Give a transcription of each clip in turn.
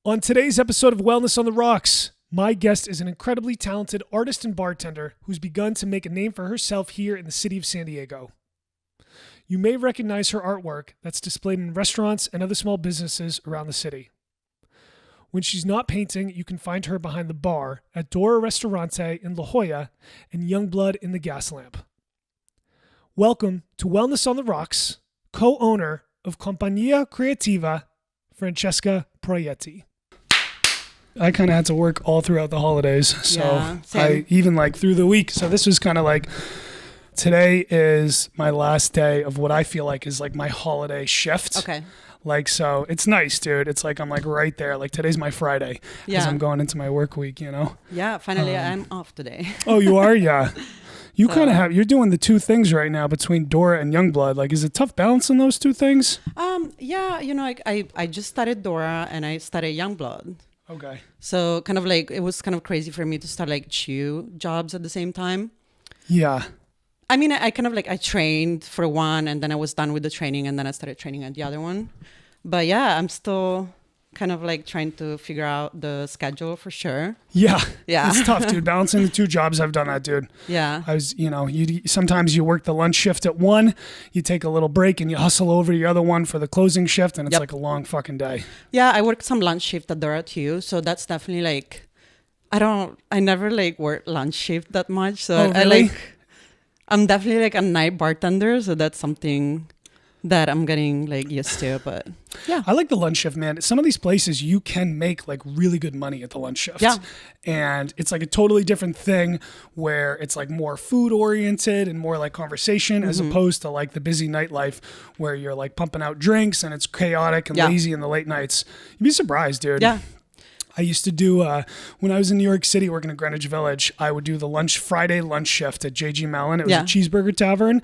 On today's episode of Wellness on the Rocks, my guest is an incredibly talented artist and bartender who's begun to make a name for herself here in the city of San Diego. You may recognize her artwork that's displayed in restaurants and other small businesses around the city. When she's not painting, you can find her behind the bar at Dora Ristorante in La Jolla and Youngblood in the Gas Lamp. Welcome to Wellness on the Rocks, co-owner of Compagnia Creativa, Francesca Proietti. I kind of had to work all throughout the holidays, so I even like through the week. So this was kind of like, today is my last day of what I feel like is like my holiday shift. Okay. Like, so it's nice, dude. It's like, I'm like right there. Like today's my Friday as I'm going into my work week, you know? Yeah, finally I'm off today. Oh, you are? Yeah. You kind of you're doing the two things right now between Dora and Youngblood. Like, is it tough balancing those two things? Yeah, you know, like I just started Dora and I started Youngblood. Okay. So kind of like, it was kind of crazy for me to start like two jobs at the same time. Yeah. I mean, I kind of like, I trained for one and then I was done with the training and then I started training at the other one. But yeah, I'm still kind of like trying to figure out the schedule for sure. Yeah. Yeah. It's tough, dude. Balancing the two jobs, I've done that, dude. Yeah. I was, you know, sometimes you work the lunch shift at one, you take a little break and you hustle over to the other one for the closing shift, and it's like a long fucking day. Yeah, I worked some lunch shift at Dora too. So that's definitely like, I never like work lunch shift that much. So really? I'm definitely like a night bartender. So that's something that I'm getting like used to, but yeah. I like the lunch shift, man. Some of these places you can make like really good money at the lunch shift. Yeah. And it's like a totally different thing where it's like more food oriented and more like conversation as opposed to like the busy nightlife where you're like pumping out drinks and it's chaotic and lazy in the late nights. You'd be surprised, dude. Yeah. I used to do, when I was in New York City working at Greenwich Village, I would do the Friday lunch shift at JG Mellon. It was a cheeseburger tavern,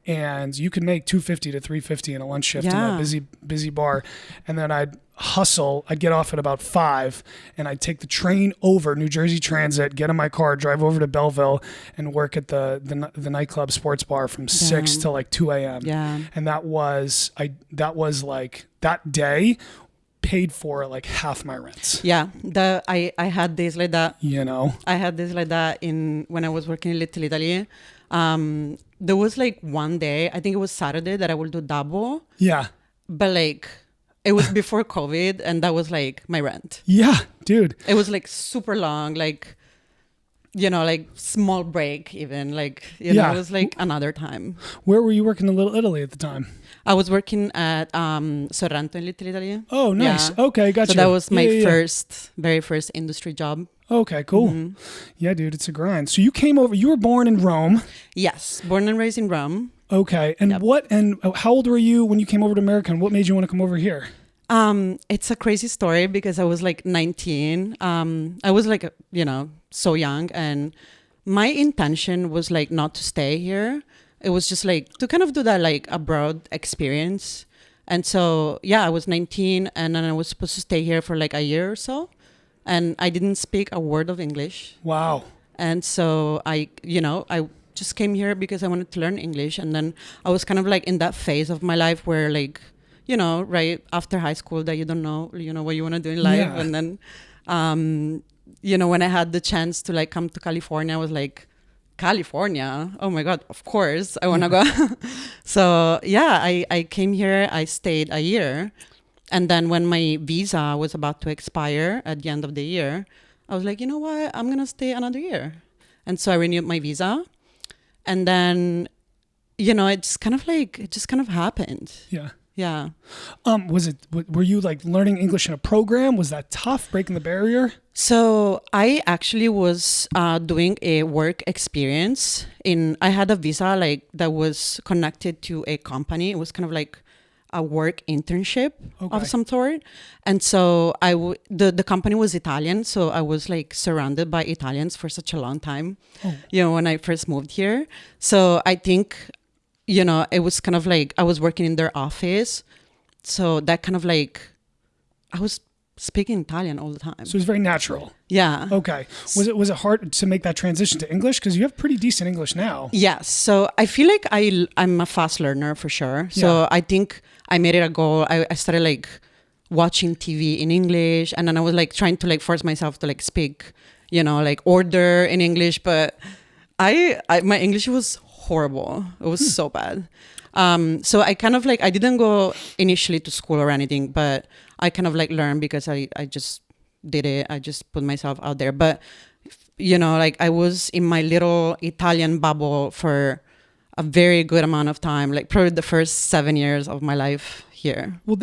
and you could make $250 to $350 in a lunch shift in that busy bar. And then I'd hustle. I'd get off at about 5, and I'd take the train over New Jersey Transit, get in my car, drive over to Belleville, and work at the nightclub sports bar from 6 to like 2 a.m. Yeah. And that was like that day paid for like half my rent. Yeah, I had days like that. You know, I had days like that when I was working in Little Italy. There was like one day, I think it was Saturday, that I would do double. Yeah, but like it was before COVID, and that was like my rent. Yeah, dude. It was like super long, like, you know, like small break even, like, you know, it was like another time. Where were you working in Little Italy at the time? I was working at Sorrento in Little Italy. Oh, nice. Yeah. Okay, gotcha. So that was my very first industry job. Okay, cool. Yeah, dude, it's a grind. So you came over, you were born in Rome. Yes, born and raised in Rome. Okay, and how old were you when you came over to America, and what made you want to come over here? It's a crazy story because I was like 19. I was like, you know, so young, and my intention was like not to stay here. It was just like to kind of do that like abroad experience. And so, yeah, I was 19 and then I was supposed to stay here for like a year or so. And I didn't speak a word of English. Wow. And so I just came here because I wanted to learn English. And then I was kind of like in that phase of my life where like, you know, right after high school that you don't know, you know, what you want to do in life. Yeah. And then, you know, when I had the chance to like come to California, I was like, California, oh my God, of course I want to go. So yeah, I came here, I stayed a year. And then when my visa was about to expire at the end of the year, I was like, you know what, I'm going to stay another year. And so I renewed my visa. And then, you know, it just kind of happened. Yeah. Yeah. Were you like learning English in a program? Was that tough, breaking the barrier? So I actually was doing a work experience I had a visa like that was connected to a company. It was kind of like a work internship of some sort. And so the company was Italian. So I was like surrounded by Italians for such a long time, you know, when I first moved here. So I think, you know, it was kind of like I was working in their office. So that kind of like, I was speaking Italian all the time. So it was very natural. Yeah. Okay. Was it hard to make that transition to English? Because you have pretty decent English now. Yes. So I feel like I'm a fast learner for sure. So I think I made it a goal. I started like watching TV in English, and then I was like trying to like force myself to like speak, like order in English, but I my English was horrible. It was so bad. So I kind of like, I didn't go initially to school or anything, but I kind of like learned because I just did it. I just put myself out there. But, like I was in my little Italian bubble for a very good amount of time, like probably the first 7 years of my life here. Well,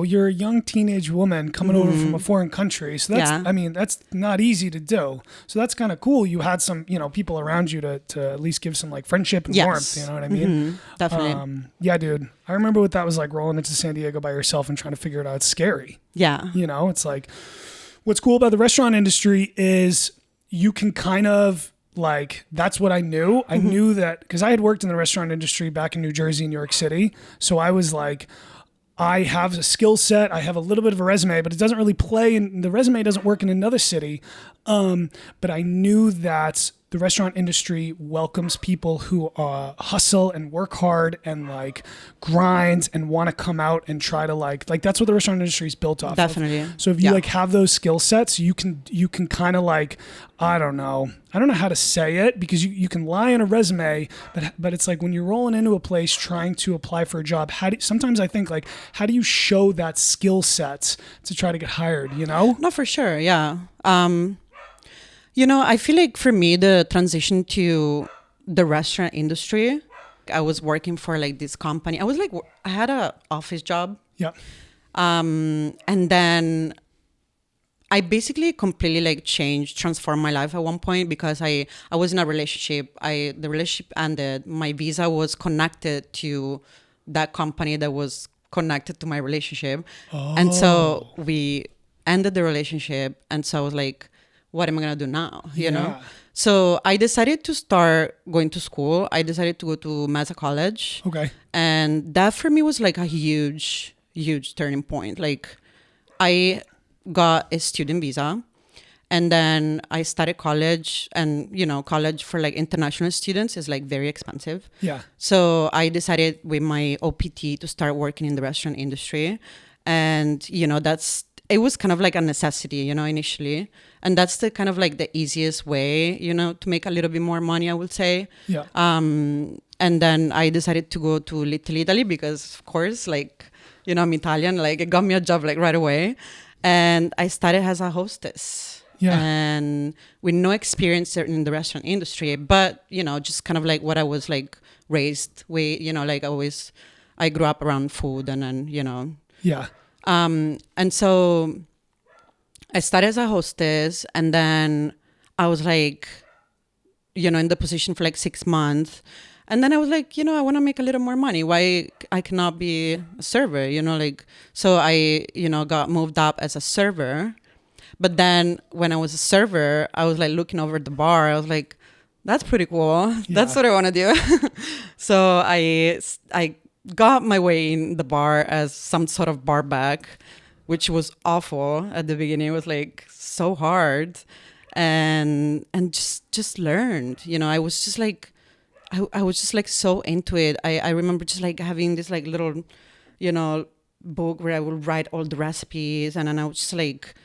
you're a young teenage woman coming over from a foreign country. So that's not easy to do. So that's kind of cool. You had some, people around you to at least give some like friendship and warmth. You know what I mean? Definitely. Yeah, dude. I remember what that was like rolling into San Diego by yourself and trying to figure it out. It's scary. Yeah. It's like, what's cool about the restaurant industry is you can kind of like, that's what I knew. I knew that because I had worked in the restaurant industry back in New Jersey and New York City. So I was like, I have a skill set. I have a little bit of a resume, but it doesn't really play. And the resume doesn't work in another city. But I knew that the restaurant industry welcomes people who hustle and work hard and like grind and want to come out and try to like that's what the restaurant industry is built off Definitely. of. So if you like have those skill sets, you can kind of like, I don't know how to say it because you can lie on a resume, but it's like when you're rolling into a place trying to apply for a job, sometimes I think like, how do you show that skill set to try to get hired, No, for sure. Yeah. I feel like for me, the transition to the restaurant industry, I was working for like this company. I had a office job. Yeah. And then I basically completely like transformed my life at one point because I was in a relationship. The relationship ended. My visa was connected to that company that was connected to my relationship. Oh. And so we ended the relationship. And so I was like, what am I going to do now? You know? So I decided to start going to school. I decided to go to Mesa College. Okay. And that for me was like a huge, huge turning point. Like I got a student visa and then I started college, and college for like international students is like very expensive. Yeah. So I decided with my OPT to start working in the restaurant industry. And, it was kind of like a necessity, initially. And that's the kind of like the easiest way, to make a little bit more money, I would say. Yeah. And then I decided to go to Little Italy because, of course, like, I'm Italian, like it got me a job like right away. And I started as a hostess. Yeah. And with no experience in the restaurant industry, but, just kind of like what I was like raised with, like I grew up around food and then, Yeah. And so I started as a hostess, and then I was like, in the position for like 6 months. And then I was like, I want to make a little more money. Why I cannot be a server, so I, got moved up as a server. But then when I was a server, I was like looking over the bar. I was like, that's pretty cool. Yeah. That's what I want to do. So I got my way in the bar as some sort of bar back, which was awful at the beginning. It was like so hard, and just learned. I was just like, I was just like so into it. I remember just like having this like little, book where I would write all the recipes, and then I was just like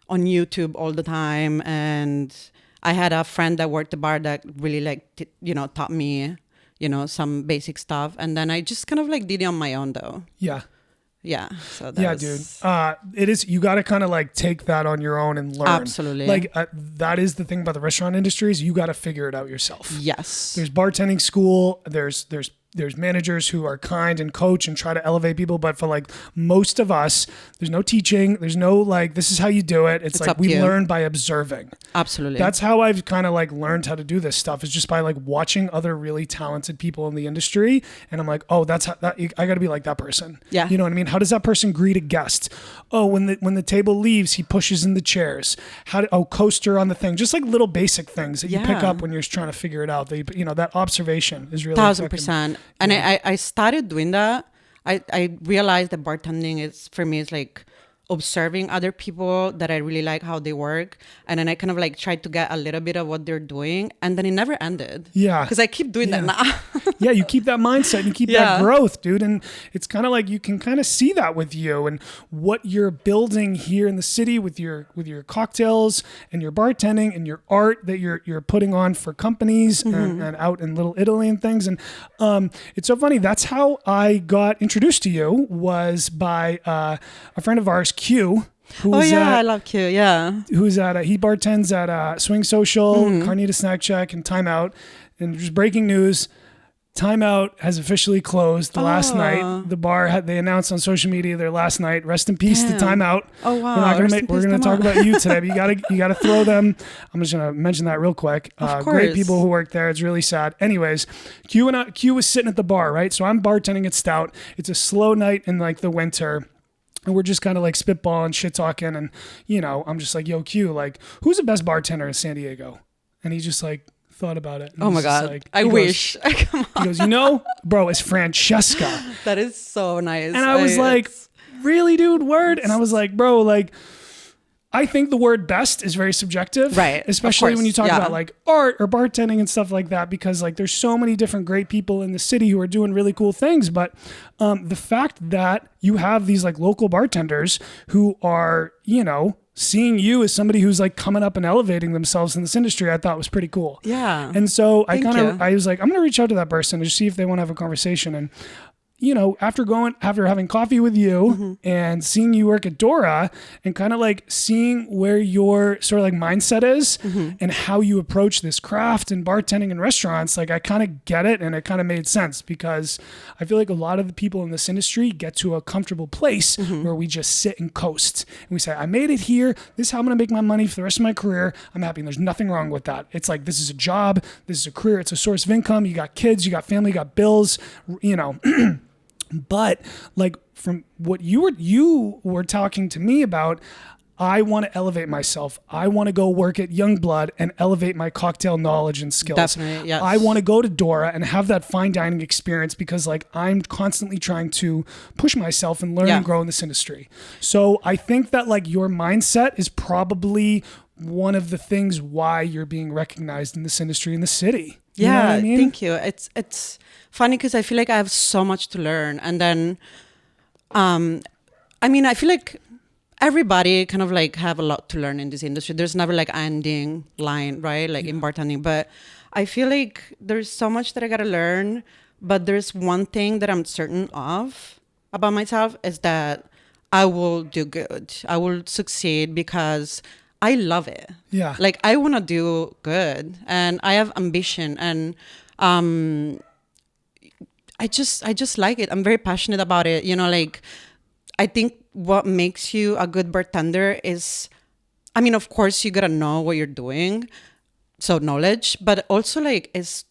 on YouTube all the time. And I had a friend that worked the bar that really like taught me some basic stuff. And then I just kind of like did it on my own though. Yeah. Yeah. So dude. It is, you got to kind of like take that on your own and learn. Absolutely. Like that is the thing about the restaurant industry is you got to figure it out yourself. Yes. There's bartending school. There's managers who are kind and coach and try to elevate people. But for like most of us, there's no teaching. There's no like, this is how you do it. It's like we learn by observing. Absolutely. That's how I've kind of like learned how to do this stuff, is just by like watching other really talented people in the industry. And I'm like, oh, that's how I got to be like that person. Yeah. You know what I mean? How does that person greet a guest? Oh, when the table leaves, he pushes in the chairs. Coaster on the thing. Just like little basic things that you pick up when you're trying to figure it out. That observation is really 1000%. And I started doing that. I realized that bartending is, for me, is like observing other people that I really like how they work. And then I kind of like tried to get a little bit of what they're doing. And then it never ended. Yeah. Because I keep doing that now. Yeah, you keep that mindset and you keep that growth, dude. And it's kind of like you can kind of see that with you and what you're building here in the city with your cocktails and your bartending and your art that you're putting on for companies and out in Little Italy and things. And it's so funny. That's how I got introduced to you, was by a friend of ours, Q. I love Q. Yeah. Who's at he bartends at Swing Social, Carnita Snack Shack, and Time Out. And just breaking news. Time Out has officially closed last night. The bar they announced on social media their last night. Rest in peace to Time Out. Oh wow! We're gonna talk about you today, but you gotta throw them. I'm just gonna mention that real quick. Of course. Great people who work there. It's really sad. Anyways, Q was sitting at the bar, right? So I'm bartending at Stout. It's a slow night in like the winter. And we're just kind of like spitballing, shit talking, and I'm just like, yo, Q, like, who's the best bartender in San Diego? And he just like thought about it. Oh my God. Like, I wish. Come on. He goes, bro, it's Francesca. That is so nice. And I was like, really, dude, word? And I was like, bro, like, I think the word best is very subjective. Right. Especially when you talk about like art or bartending and stuff like that, because like there's so many different great people in the city who are doing really cool things. But the fact that you have these like local bartenders who are, seeing you as somebody who's like coming up and elevating themselves in this industry, I thought was pretty cool. Yeah. And so I was like, I'm going to reach out to that person and just see if they want to have a conversation. And, after having coffee with you and seeing you work at Dora and kind of like seeing where your sort of like mindset is and how you approach this craft and bartending and restaurants, like I kind of get it. And it kind of made sense because I feel like a lot of the people in this industry get to a comfortable place where we just sit and coast and we say, I made it here. This is how I'm going to make my money for the rest of my career. I'm happy. And there's nothing wrong with that. It's like, this is a job. This is a career. It's a source of income. You got kids, you got family, you got bills, But like from what you were talking to me about, I want to elevate myself. I want to go work at Youngblood and elevate my cocktail knowledge and skills. Definitely, yes. I want to go to Dora and have that fine dining experience because like I'm constantly trying to push myself and learn and grow in this industry. So I think that like your mindset is probably one of the things why you're being recognized in this industry in the city. You know what I mean? Thank you. It's funny because I feel like I have so much to learn. And then, I feel like everybody kind of like have a lot to learn in this industry. There's never like ending line, right? Like in bartending. But I feel like there's so much that I got to learn. But there's one thing that I'm certain of about myself is that I will do good. I will succeed because I love it. Yeah. Like I want to do good and I have ambition and I just like it. I'm very passionate about it. Like I think what makes you a good bartender is, of course you got to know what you're doing. So knowledge, but also like is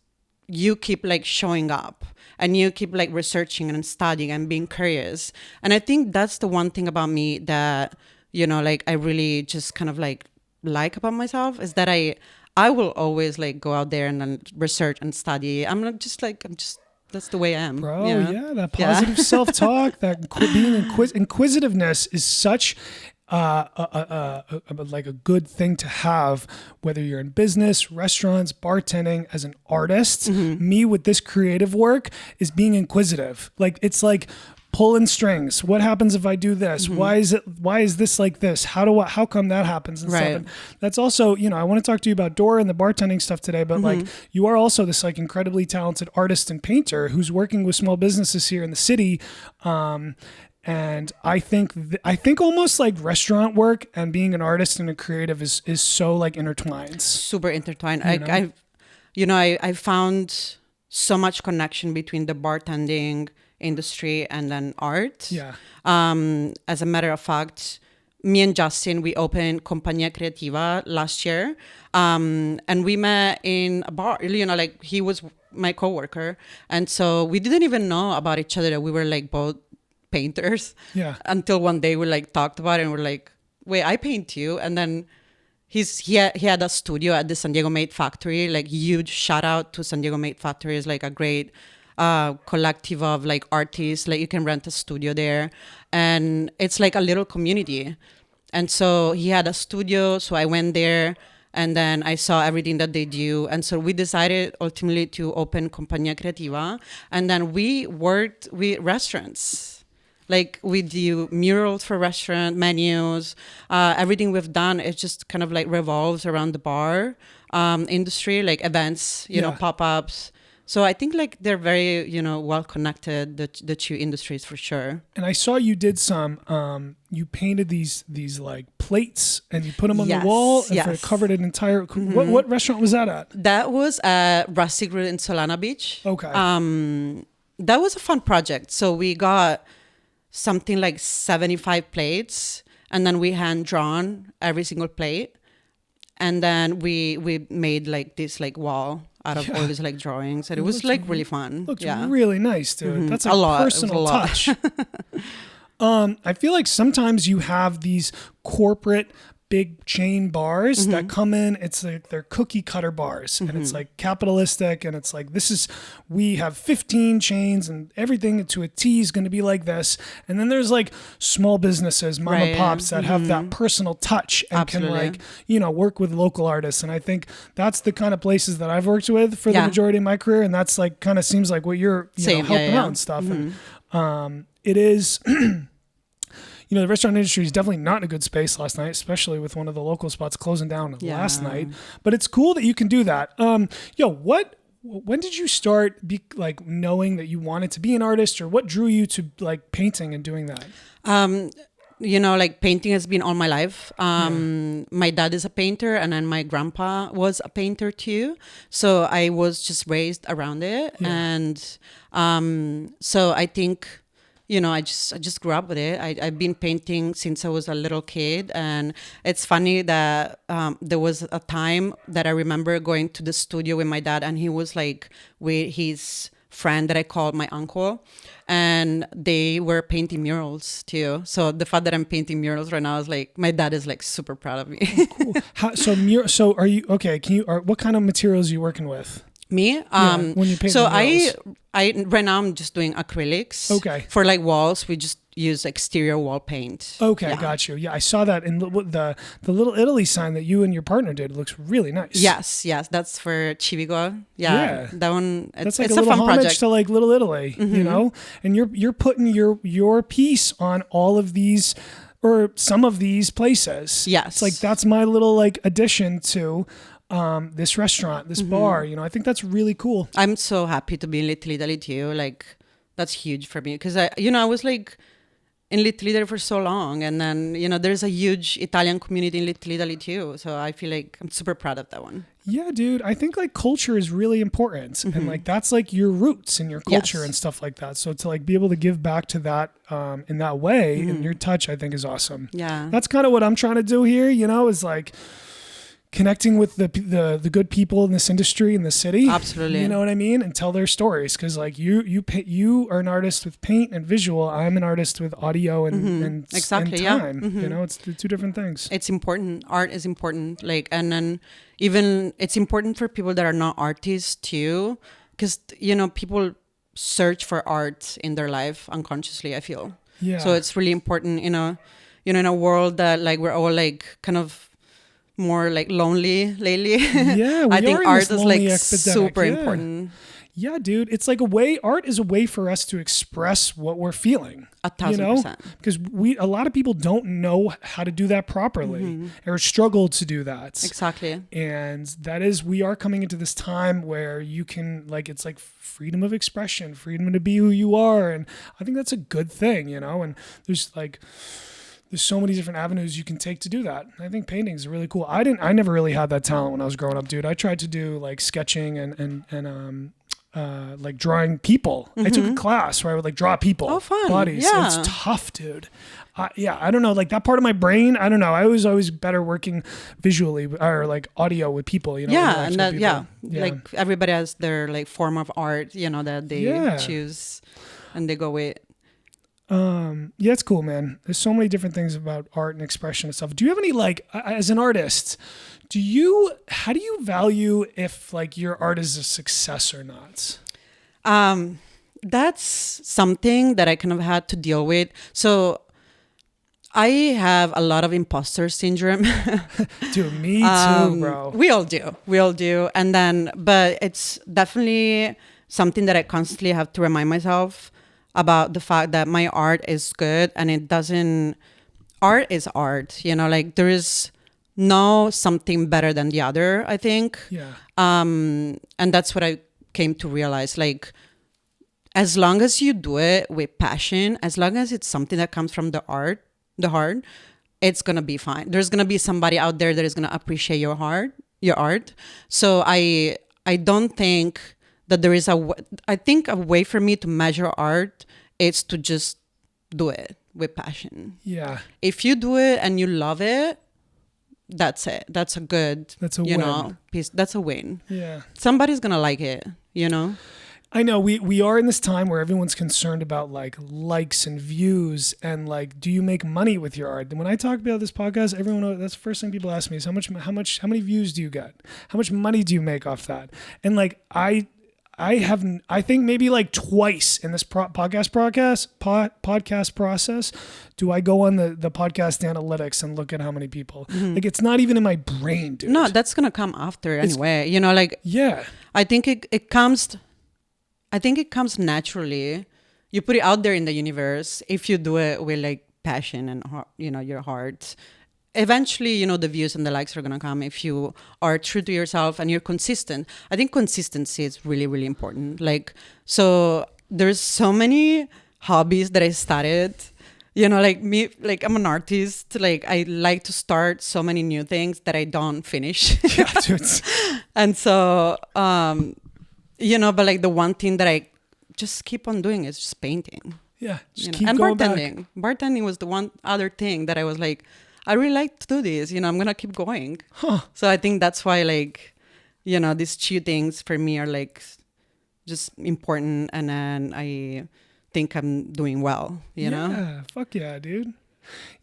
you keep like showing up and you keep like researching and studying and being curious. And I think that's the one thing about me that, like I really just kind of like about myself is that I will always like go out there and then research and study. I'm just that's the way I am. Bro, yeah, that positive self-talk, that being inquisitiveness is such like a good thing to have, whether you're in business, restaurants, bartending, as an artist. Me with this creative work is being inquisitive. Like it's like pulling strings. What happens if I do this? Why is this like this? How come that happens and stuff? And that's also, I want to talk to you about Dora and the bartending stuff today, but like you are also this like incredibly talented artist and painter who's working with small businesses here in the city. And I think almost like restaurant work and being an artist and a creative is so like intertwined. Super intertwined. I found so much connection between the bartending industry and then art. Yeah. As a matter of fact, me and Justin, we opened Compagnia Creativa last year. And we met in a bar, like he was my coworker. And so we didn't even know about each other. We were like both painters. Yeah. Until one day we like talked about it and we're like, wait, I paint you. And then he had a studio at the San Diego Made Factory, like huge shout out to San Diego Made Factory. Is like a great collective of like artists. Like you can rent a studio there, and it's like a little community. And so he had a studio, so I went there. And then I saw everything that they do. And so we decided ultimately to open Compagnia Creativa. And then we worked with restaurants. Like we do murals for restaurant menus. Everything we've done, it just kind of like revolves around the bar industry, like events, you know, pop-ups. So I think like they're very, you know, well connected, the two industries for sure. And I saw you did some, you painted these like plates and you put them on the wall and covered an entire, what restaurant was that at? That was Rustic Root in Solana Beach. Okay. That was a fun project. So we got something like 75 plates and then we hand drawn every single plate. And then we made like this like wall out of all these like drawings, and it was like really fun. Looks really nice, dude. That's like a personal touch. I feel like sometimes you have these corporate big chain bars that come in, it's like they're cookie cutter bars and it's like capitalistic and it's like we have 15 chains and everything to a T is going to be like this. And then there's like small businesses, mom and pops that have that personal touch and can like, you know, work with local artists. And I think that's the kind of places that I've worked with for the majority of my career. And that's like kind of seems like what you're you know, helping out and stuff. And it is you know, the restaurant industry is definitely not in a good space last night, especially with one of the local spots closing down last night. But it's cool that you can do that. When did you start like knowing that you wanted to be an artist, or what drew you to like painting and doing that? You know, like painting has been all my life. My dad is a painter and then my grandpa was a painter too. So I was just raised around it. And so I think, you know, I just grew up with it. I've been painting since I was a little kid. And it's funny that there was a time that I remember going to the studio with my dad and he was like with his friend that I called my uncle. And they were painting murals too. So the fact that I'm painting murals right now is like, my dad is like super proud of me. Cool. So are you, okay, what kind of materials are you working with? Me? When you paint so murals. I right now I'm just doing acrylics. Okay. For like walls, we just use exterior wall paint. Okay, got you. Yeah, I saw that in the Little Italy sign that you and your partner did. It looks really nice. Yes, that's for Civigo. Yeah. That one. That's like it's a little fun homage project to like Little Italy, you know. And you're putting your piece on all of these or some of these places. Yes. It's like that's my little like addition to this restaurant, this bar, you know. I think that's really cool. I'm so happy to be in Little Italy too. Like that's huge for me because I was like in Little Italy for so long, and then you know there's a huge Italian community in Little Italy too. So I feel like I'm super proud of that one. Yeah, dude. I think like culture is really important, and like that's like your roots and your culture and stuff like that. So to like be able to give back to that in that way, and your touch, I think is awesome. Yeah, that's kind of what I'm trying to do here. You know, is like connecting with the good people in this industry in the city. Absolutely. You know what I mean? And tell their stories. Cause like you are an artist with paint and visual. I'm an artist with audio and exactly. and time. You know, it's the two different things. It's important. Art is important. Like, and then even it's important for people that are not artists too. Cause you know, people search for art in their life unconsciously, I feel. Yeah. So it's really important, in a world that like we're all like kind of more like lonely lately. Yeah, I think art is like epidemic. super important. Yeah, dude. It's like art is a way for us to express what we're feeling. 1,000%. Because a lot of people don't know how to do that properly or struggle to do that. Exactly. And that is, we are coming into this time where you can like, it's like freedom of expression, freedom to be who you are. And I think that's a good thing, you know, and there's so many different avenues you can take to do that. I think painting is really cool. I never really had that talent when I was growing up, dude. I tried to do like sketching and like drawing people. I took a class where I would like draw people. Oh, fun. Bodies. Yeah. It's tough, dude. I don't know. Like that part of my brain, I don't know. I was always better working visually or like audio with people, you know? Yeah. And that, like everybody has their like form of art, you know, that they choose and they go with. Yeah, it's cool, man. There's so many different things about art and expression and stuff. Do you have any, like, as an artist, how do you value if like your art is a success or not? that's something that I kind of had to deal with. So I have a lot of imposter syndrome. Dude, me too, bro. We all do. And then, but it's definitely something that I constantly have to remind myself about the fact that my art is good, and art is art, like there is no something better than the other, I think. Yeah. And that's what I came to realize. Like, as long as you do it with passion, as long as it's something that comes from the heart, it's going to be fine. There's going to be somebody out there that is going to appreciate your art. So I don't think that there is I think a way for me to measure art is to just do it with passion. Yeah. If you do it and you love it, that's it. That's a win. Piece. That's a win. Yeah. Somebody's going to like it, I know we are in this time where everyone's concerned about like likes and views and like, do you make money with your art? And when I talk about this podcast, that's the first thing people ask me is how many views do you get? How much money do you make off that? And like, I think maybe like twice in this podcast process, do I go on the podcast analytics and look at how many people, like, it's not even in my brain, dude. No, that's going to come after anyway, like, yeah, I think it comes naturally. You put it out there in the universe. If you do it with like passion and, your heart, eventually, the views and the likes are going to come if you are true to yourself and you're consistent. I think consistency is really, really important. Like, so there's so many hobbies that I started, like me, like I'm an artist. Like I like to start so many new things that I don't finish. Yeah, dude. And so, but like the one thing that I just keep on doing is just painting. Yeah. Keep and going bartending. Back. Bartending was the one other thing that I was like, I really like to do this, I'm going to keep going. Huh. So I think that's why, like, these two things for me are like just important. And then I think I'm doing well, you know? Yeah, fuck yeah, dude.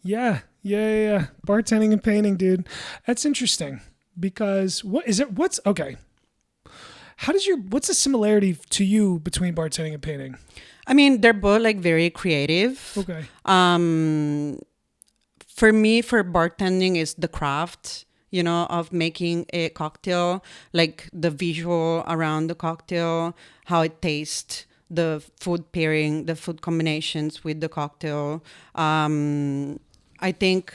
Yeah. Bartending and painting, dude. That's interesting because what's the similarity to you between bartending and painting? I mean, they're both like very creative. Okay. For me, for bartending is the craft, of making a cocktail, like the visual around the cocktail, how it tastes, the food pairing, the food combinations with the cocktail. I think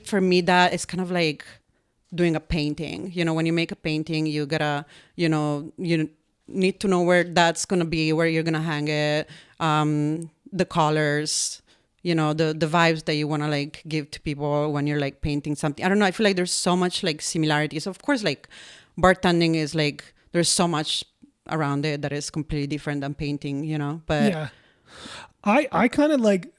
for me that is kind of like doing a painting. When you make a painting, you gotta, you need to know where that's gonna be, where you're gonna hang it, the colors, the vibes that you want to like give to people when you're like painting something. I don't know. I feel like there's so much like similarities. Of course, like bartending is like, there's so much around it that is completely different than painting, but yeah, I kind of like,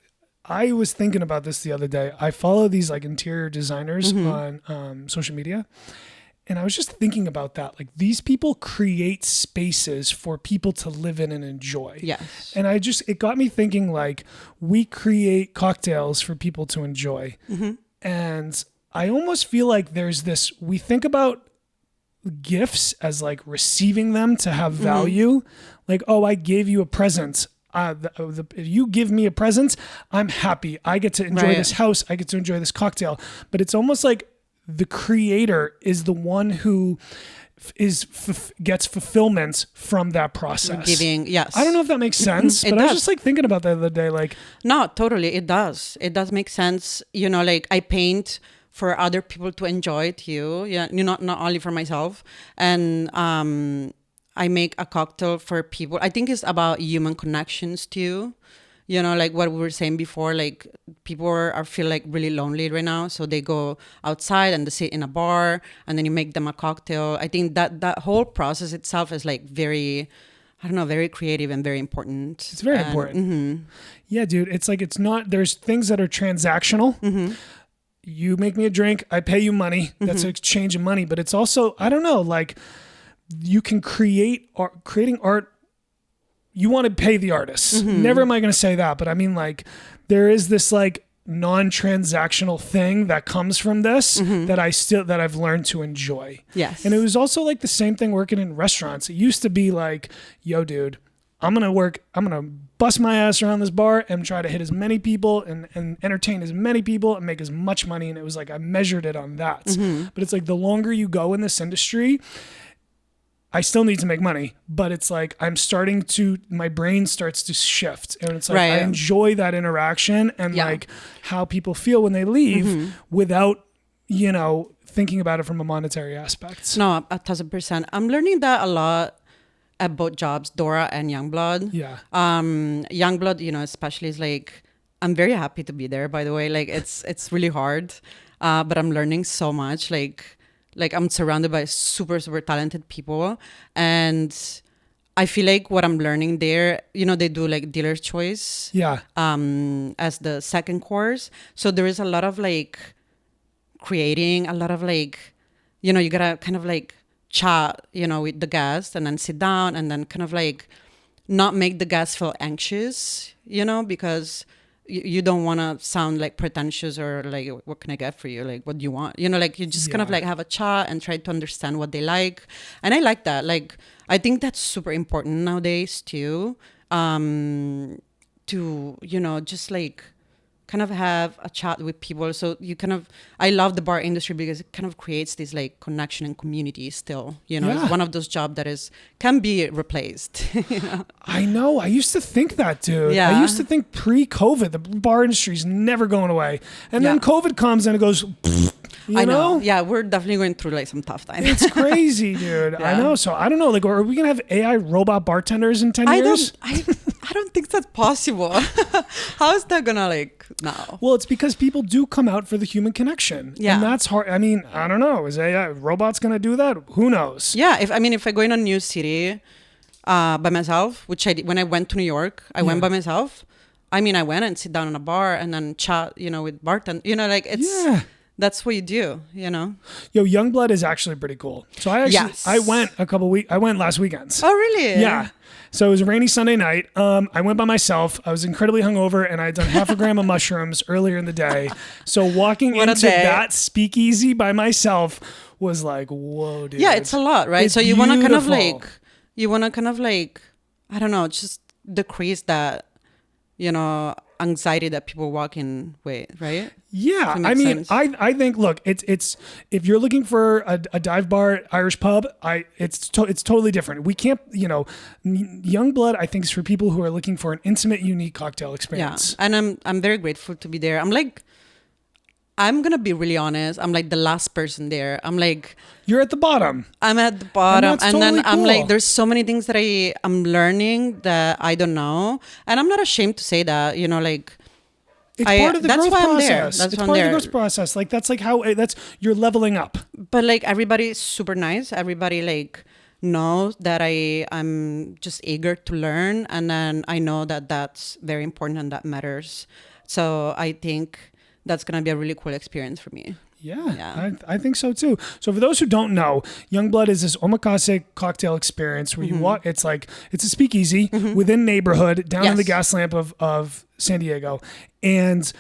I was thinking about this the other day. I follow these like interior designers on social media. And I was just thinking about that. Like these people create spaces for people to live in and enjoy. Yes. And it got me thinking like we create cocktails for people to enjoy. Mm-hmm. And I almost feel like there's this, we think about gifts as like receiving them to have value. Like, oh, I gave you a present. If you give me a present, I'm happy. I get to enjoy this house. I get to enjoy this cocktail. But it's almost like the creator is the one who gets fulfillment from that process. Giving, yes. I don't know if that makes sense, but I was just like thinking about that the other day. Like, no, totally, it does. It does make sense. Like I paint for other people to enjoy it too. Yeah, not only for myself. And I make a cocktail for people. I think it's about human connections too. Like what we were saying before, like people feel like really lonely right now. So they go outside and they sit in a bar and then you make them a cocktail. I think that whole process itself is like very, very creative and very important. It's very important. Mm-hmm. Yeah, dude. It's like, there's things that are transactional. Mm-hmm. You make me a drink, I pay you money. That's an exchange of money. But it's also, I don't know, like you can creating art. You want to pay the artist. Mm-hmm. Never am I going to say that. But I mean, like, there is this like non-transactional thing that comes from this that I've learned to enjoy. Yes. And it was also like the same thing working in restaurants. It used to be like, yo, dude, I'm gonna bust my ass around this bar and try to hit as many people and entertain as many people and make as much money. And it was like I measured it on that. But it's like the longer you go in this industry, I still need to make money, but it's like my brain starts to shift, and it's like I enjoy that interaction and like how people feel when they leave without, thinking about it from a monetary aspect. No, 1,000%. I'm learning that a lot at both jobs, Dora and Youngblood. Yeah. Youngblood, especially is like, I'm very happy to be there, by the way. Like it's really hard, but I'm learning so much. Like I'm surrounded by super, super talented people. And I feel like what I'm learning there, they do like dealer's choice. Yeah. As the second course. So there is a lot of like creating, a lot of like, you gotta kind of like chat, with the guest and then sit down and then kind of like not make the guest feel anxious, because you don't want to sound like pretentious or like, what can I get for you? Like, what do you want? Like you just kind of like have a chat and try to understand what they like. And I like that. Like, I think that's super important nowadays too. To, just like kind of have a chat with people. So I love the bar industry because it kind of creates this like connection and community still, it's one of those jobs that can be replaced. I know. I used to think that, dude. Yeah. I used to think pre-COVID, the bar industry is never going away. And then COVID comes and it goes, I know. Yeah, we're definitely going through like some tough times. It's crazy, dude. I know. So I don't know. Like, are we going to have AI robot bartenders in 10 years? I don't think that's possible. How is that gonna like now? Well, it's because people do come out for the human connection. Yeah. And that's hard. I mean, I don't know. Is AI robots gonna do that? Who knows? Yeah. If I go in a new city by myself, which I did when I went to New York, I went by myself. I mean, I went and sit down in a bar and then chat, with bartender. Like it's that's what you do, Yo, Youngblood is actually pretty cool. So I went last weekends. Oh, really? Yeah. So it was a rainy Sunday night. I went by myself. I was incredibly hungover, and I had done half a gram of mushrooms earlier in the day. So walking into that speakeasy by myself was like, whoa, dude. Yeah, it's a lot, right? It's so you want to kind of like, I don't know, just decrease that, anxiety that people walk in with, right? Yeah, I mean, I think, look, it's if you're looking for a dive bar, Irish pub, it's totally different. We can't, Youngblood, I think, is for people who are looking for an intimate, unique cocktail experience. Yeah, and I'm very grateful to be there. I'm gonna be really honest. I'm like the last person there. I'm like, you're at the bottom. I'm at the bottom, and then I'm cool. like, there's so many things that I'm learning that I don't know, and I'm not ashamed to say that. Like, it's part of the growth process. That's part of the growth process. Like that's like how you're leveling up. But like everybody's super nice. Everybody like knows that I'm just eager to learn, and then I know that that's very important and that matters. So I think that's going to be a really cool experience for me. Yeah. I think so too. So for those who don't know, Youngblood is this omakase cocktail experience where you walk, it's a speakeasy within neighborhood down in the gas lamp of San Diego. And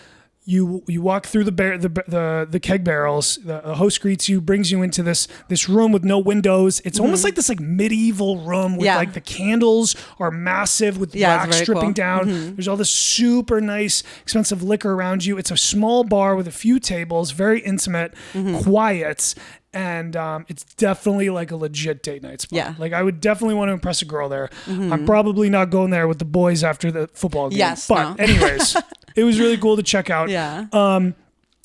you walk through the keg barrels. The host greets you, brings you into this room with no windows. It's almost like this like medieval room with like the candles are massive with wax dripping down. There's all this super nice, expensive liquor around you. It's a small bar with a few tables, very intimate, quiet. And it's definitely like a legit date night spot. Yeah. Like I would definitely want to impress a girl there. I'm probably not going there with the boys after the football game. Yes, but anyways, it was really cool to check out. Yeah.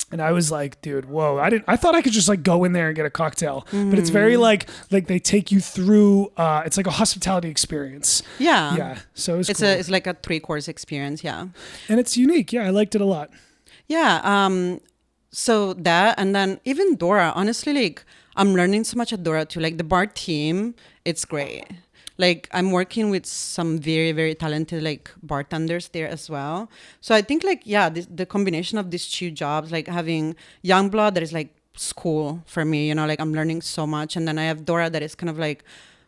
And I was like, dude, whoa! I thought I could just like go in there and get a cocktail, but it's very like they take you through. It's like a hospitality experience. Yeah. Yeah. So it's cool. It's like a 3-course experience. Yeah. And it's unique. Yeah, I liked it a lot. Yeah. So that, and then even Dora, honestly, like I'm learning so much at Dora too. Like the bar team, it's great. Like I'm working with some very, very talented like bartenders there as well. So I think like, the combination of these two jobs, like having Youngblood that is like school for me, like I'm learning so much. And then I have Dora that is kind of like,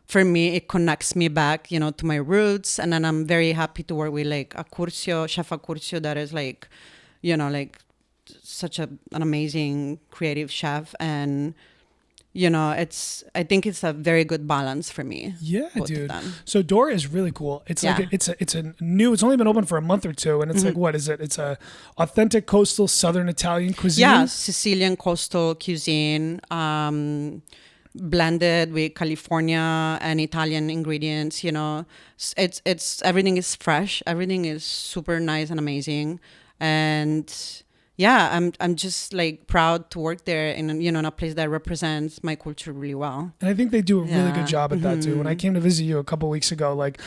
for me, it connects me back, to my roots. And then I'm very happy to work with like Chef Accursio that is like, like such an amazing creative chef. And I think it's a very good balance for me. Yeah, both of dude. them. So Dora is really cool. It's Yeah. like it's only been open for a month or two, and it's like, what is it? It's a authentic coastal Southern Italian cuisine. Yeah, Sicilian coastal cuisine, blended with California and Italian ingredients. It's everything is fresh. Everything is super nice and amazing, and yeah, I'm just like proud to work there in a place that represents my culture really well. And I think they do a really Yeah. good job at that too. When I came to visit you a couple weeks ago, like,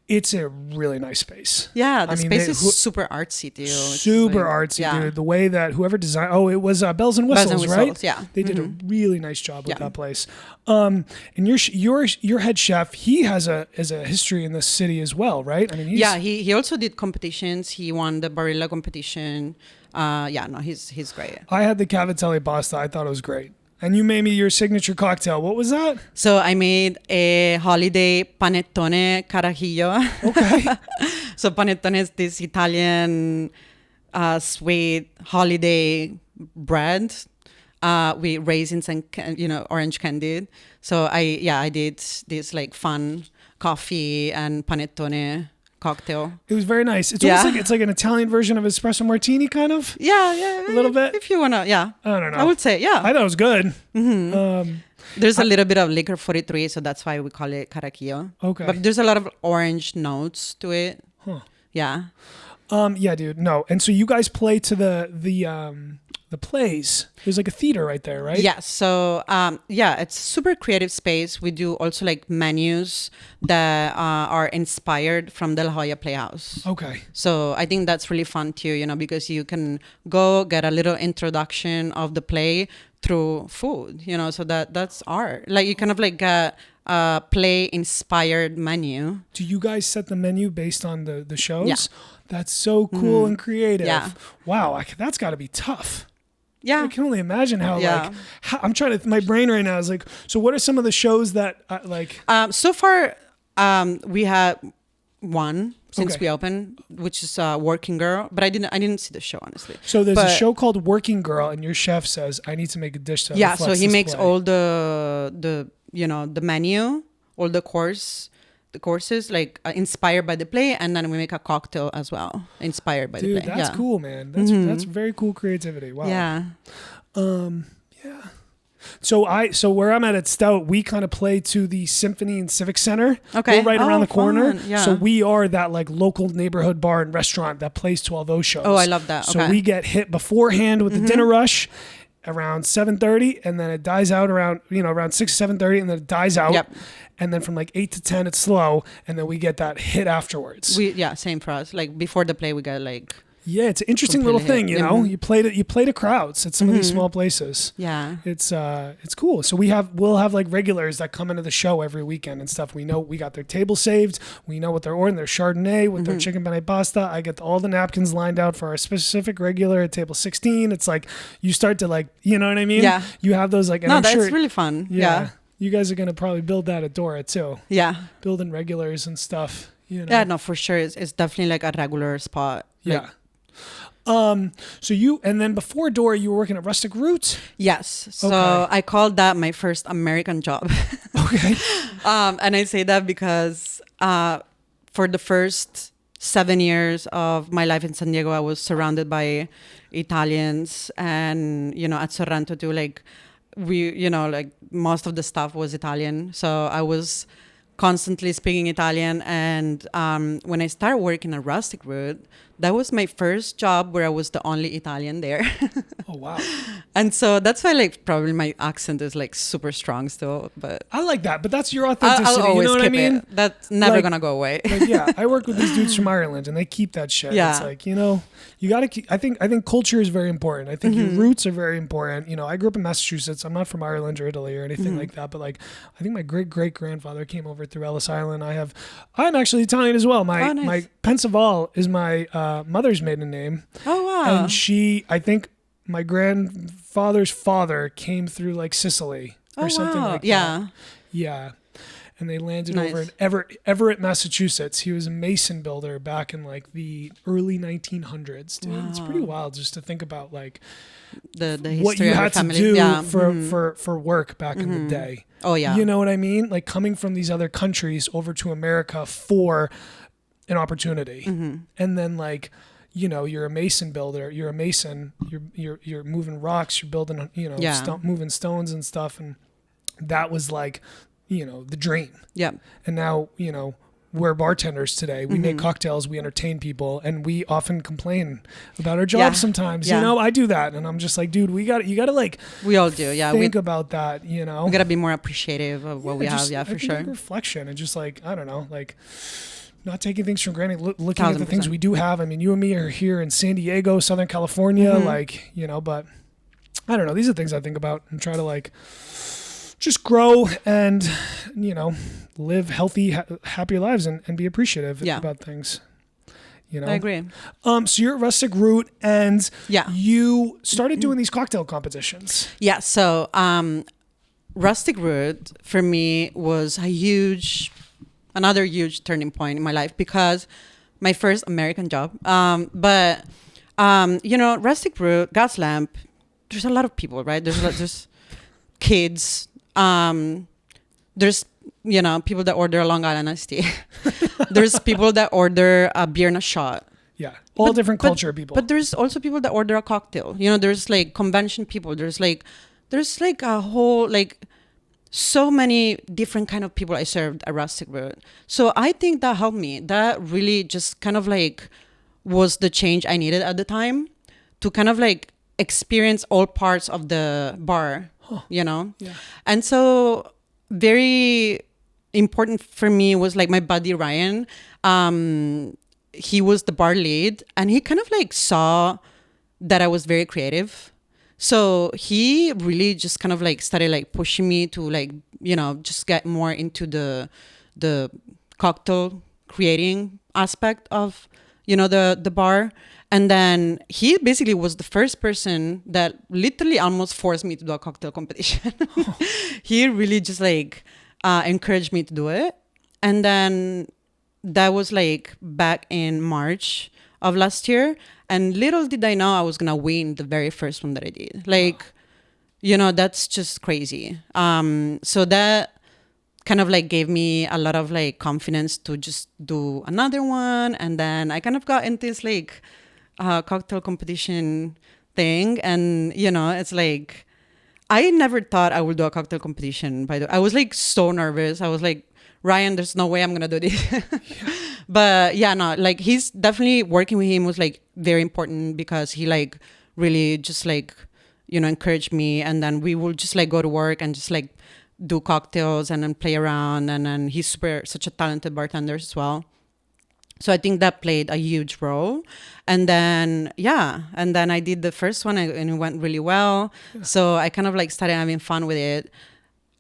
it's a really nice space. Yeah, the I mean, space is super artsy too. It's Super like- artsy, yeah. dude. The way that whoever designed, it was Bells and Whistles, Bells and right? Whistles, yeah. They did a really nice job with Yeah. that place. And your head chef, he has a history in this city as well, right? I mean, He also did competitions. He won the Barilla competition. He's great. I had the cavatelli pasta. I thought it was great. And you made me your signature cocktail. What was that? So I made a holiday panettone carajillo. Okay. So panettone is this Italian sweet holiday bread with raisins and orange candied. So I did this like fun coffee and panettone cocktail. It was very nice. It's Yeah. almost like it's like an Italian version of espresso martini, kind of. Yeah, A little bit? If you wanna, yeah. I don't know. I would say, yeah. I thought it was good. There's a little bit of liquor 43, so that's why we call it carajillo. Okay. But there's a lot of orange notes to it. Huh. Yeah. Yeah, dude. No. And so you guys play to the plays. There's like a theater right there, right? Yeah. So it's super creative space. We do also like menus that are inspired from the La Jolla Playhouse. Okay. So I think that's really fun too, because you can go get a little introduction of the play through food, so that's art. Like you kind of like get a play inspired menu. Do you guys set the menu based on the shows? Yeah. That's so cool and creative. Yeah. Wow. That's got to be tough. Yeah. I can only imagine how Yeah. I'm trying to, my brain right now is like, so what are some of the shows that like, So far, we had one since Okay. we opened, which is Working Girl, but I didn't see the show honestly. so there's a But- show called Working Girl and your chef says, I need to make a dish that Yeah, so reflects he this makes play." all the menu, all the courses like inspired by the play, and then we make a cocktail as well inspired by the Dude, play. that's Yeah. cool, man. That's very cool creativity. Wow. Yeah. Yeah. So where I'm at Stout, we kind of play to the Symphony and Civic Center. Okay. We're right around Oh, the corner. fun. Yeah. So we are that like local neighborhood bar and restaurant that plays to all those shows. Oh, I love that. So Okay. we get hit beforehand with the dinner rush around 7:30, and then it dies out around 6, 7:30, and then it dies out. Yep. And then from like 8 to 10, it's slow, and then we get that hit afterwards. Same for us. Like before the play, we got like Yeah, it's an interesting little Completely thing, hit. you know. You play to crowds at some of these small places. yeah. It's cool. So we'll have like regulars that come into the show every weekend and stuff. We know we got their table saved. We know what they're ordering. Their Chardonnay with their chicken penne pasta. I get all the napkins lined out for our specific regular at table 16. It's like you start to like, you know what I mean? Yeah. You have those like. And No, I'm that's sure, really fun. Yeah. You guys are gonna probably build that at Dora too. Yeah. Building regulars and stuff. You know. Yeah. No, for sure. It's definitely like a regular spot. Like, Yeah. So and then before Dora, you were working at Rustic Root. yes. So Okay. I called that my first American job. Okay. And I say that because for the first 7 years of my life in San Diego, I was surrounded by Italians, and at Sorrento too, like like most of the staff was Italian, so I was constantly speaking Italian. And when I started working at Rustic Root, that was my first job where I was the only Italian there. Oh wow. And so that's why like probably my accent is like super strong still, but I like that, but that's your authenticity. I'll always you know what I keep mean? it. That's never Like- gonna go away. Like, yeah, I work with these dudes from Ireland, and they keep that shit. Yeah. It's like, you gotta keep. I think culture is very important. I think your roots are very important. I grew up in Massachusetts. I'm not from Ireland or Italy or anything like that, but like, I think my great grandfather came over through Ellis Island. I'm actually Italian as well. My nice. my Pensaval is my mother's maiden name, Oh wow. and I think my grandfather's father came through like Sicily or something like that. Yeah. Yeah. and they landed Nice. over in Everett, Massachusetts. He was a mason builder back in like the early 1900s. Dude, it's pretty wild just to think about like the history what you of your had to family. do Yeah. for work back in the day. Oh yeah. You know what I mean? Like coming from these other countries over to America for an opportunity, and then like, you know, you're a mason builder. You're a mason. You're moving rocks. You're building, you know, moving stones and stuff, and that was like, you know, the dream. Yeah. And now, you know, we're bartenders today. We make cocktails, we entertain people, and we often complain about our jobs sometimes. Yeah. You know, I do that, and I'm just like, dude, you gotta like, We all do. Yeah. think about that. You know, We gotta be more appreciative of what we have. Yeah, I for think sure. like reflection and just like, I don't know, like not taking things for granted, looking at the 1000%. things we do have. I mean, you and me are here in San Diego, Southern California, like, you know, but I don't know. These are things I think about and try to like just grow and, you know, live healthy, happy lives and be appreciative about things. You know, I agree. So you're at Rustic Root, and Yeah. you started doing these cocktail competitions. Yeah. So, Rustic Root for me was another huge turning point in my life because my first American job. But you know, Rustic Root, Gas Lamp, there's a lot of people, right? There's kids. There's, you know, people that order a Long Island iced tea. There's people that order a beer and a shot. Yeah. All different culture people. But there's also people that order a cocktail. You know, there's like convention people. There's like a whole, like, so many different kind of people I served at Rustic Root. So I think that helped me. That really just kind of like was the change I needed at the time to kind of like experience all parts of the bar, you know? Yeah. And so very important for me was like my buddy Ryan. He was the bar lead, and he kind of like saw that I was very creative. So he really just kind of like started like pushing me to like, you know, just get more into the cocktail creating aspect of, you know, the bar. And then he basically was the first person that literally almost forced me to do a cocktail competition. He really just like encouraged me to do it. And then that was like back in March of last year. And little did I know I was going to win the very first one that I did. Like, you know, that's just crazy. So that kind of like gave me a lot of like confidence to just do another one. And then I kind of got into this like cocktail competition thing. And, you know, it's like, I never thought I would do a cocktail competition. By the way, I was like so nervous. I was like, Ryan, there's no way I'm going to do this. But yeah, no, like he's definitely working with him was like very important because he like really just like, you know, encouraged me. And then we will just like go to work and just like do cocktails and then play around. And then he's such a talented bartender as well. So I think that played a huge role. And then, and then I did the first one and it went really well. Yeah. So I kind of like started having fun with it.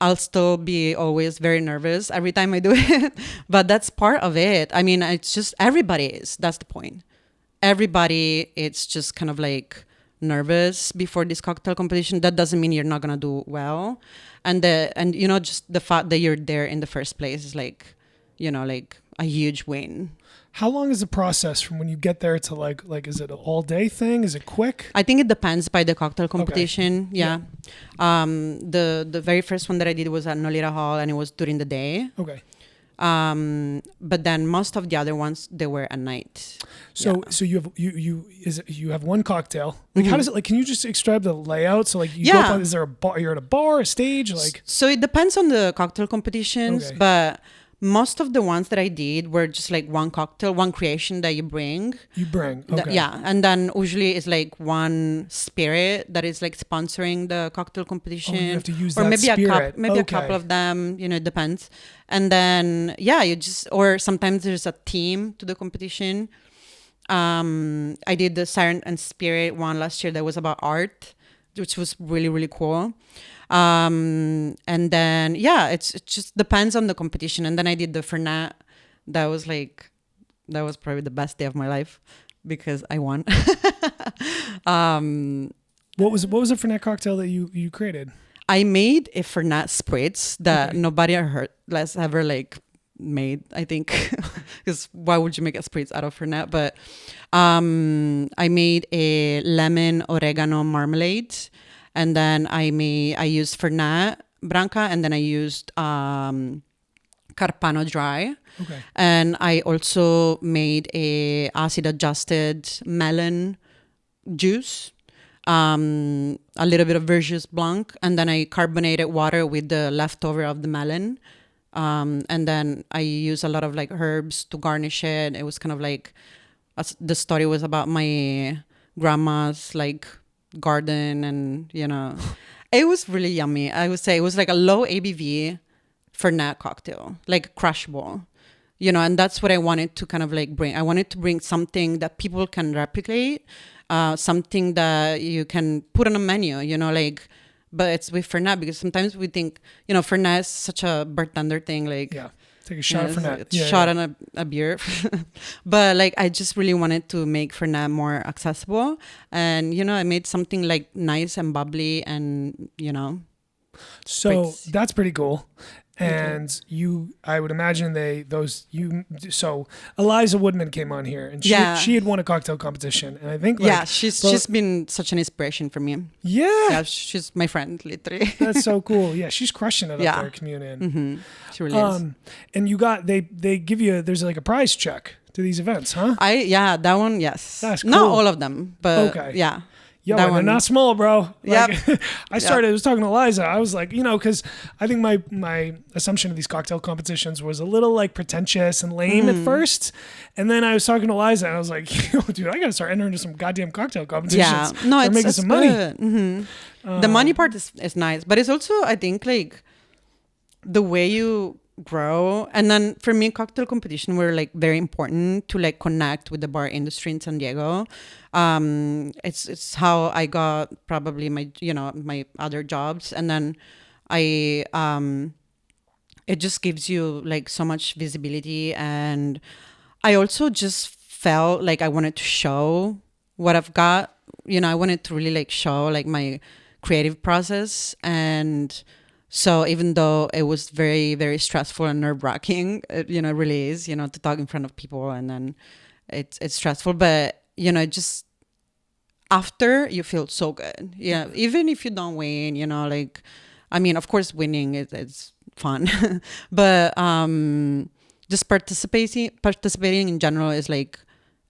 I'll still be always very nervous every time I do it, but that's part of it. I mean, it's just everybody is. That's the point. Everybody, it's just kind of like nervous before this cocktail competition. That doesn't mean you're not gonna do well, and you know, just the fact that you're there in the first place is like, you know, like a huge win. How long is the process from when you get there to like is it an all day thing? Is it quick? I think it depends by the cocktail competition. Okay. Yeah. The very first one that I did was at Nolita Hall and it was during the day. Okay. But then most of the other ones they were at night. So you have one cocktail. Like how does it like? Can you just describe the layout? So like you go up, is there a bar? You're at a bar, a stage, like. So it depends on the cocktail competitions, but most of the ones that I did were just like one cocktail, one creation that you bring. Okay. And then usually it's like one spirit that is like sponsoring the cocktail competition. You have to use or that maybe spirit. a couple of them, you know, it depends. And then you just, or sometimes there's a theme to the competition. I did the Siren and Spirit one last year that was about art, which was really, really cool. And then it just depends on the competition. And then I did the Fernet. That was probably the best day of my life because I won. What was the Fernet cocktail that you created? I made a Fernet spritz that nobody has ever like made, I think, because why would you make a spritz out of Fernet? But I made a lemon oregano marmalade, and then I used Fernet Branca, and then I used Carpano dry. Okay. And I also made a acid adjusted melon juice, a little bit of Verjus Blanc, and then I carbonated water with the leftover of the melon. And then I use a lot of like herbs to garnish it. It was kind of like, the story was about my grandma's like garden, and it was really yummy. I would say it was like a low ABV Fernet cocktail, like crushable, and that's what I wanted to kind of like bring. I wanted to bring something that people can replicate, something that you can put on a menu, like, but it's with Fernet, because sometimes we think, Fernet is such a bartender thing, like, yeah, take a shot of Fernet. It's shot on a beer. But like, I just really wanted to make Fernet more accessible, and I made something like nice and bubbly, and So that's pretty cool. And I would imagine so Eliza Woodman came on here, and she had won a cocktail competition, and I think she's been such an inspiration for me. Yeah, she's my friend, literally. That's so cool. Yeah, she's crushing it up there, Communion. Mm-hmm. She really is. And they give you, there's like a prize check to these events, huh? That one, yes. That's cool. Not all of them, but yeah. Yo, and they're not small, bro. Like, I was talking to Eliza. I was like, because I think my assumption of these cocktail competitions was a little like pretentious and lame at first. And then I was talking to Eliza, and I was like, dude, I got to start entering into some goddamn cocktail competitions. Yeah, no, it's making some money. Mm-hmm. The money part is nice, but it's also, I think, like the way you grow. And then for me, cocktail competition were like very important to like connect with the bar industry in San Diego. It's how I got probably my my other jobs, and then it just gives you like so much visibility. And I also just felt like I wanted to show what I've got. I wanted to really like show like my creative process. And so even though it was very, very stressful and nerve-wracking, it really is, to talk in front of people, and then it's stressful, but just after, you feel so good. Yeah, even if you don't win, like, I mean, of course, winning is fun, but just participating in general is like,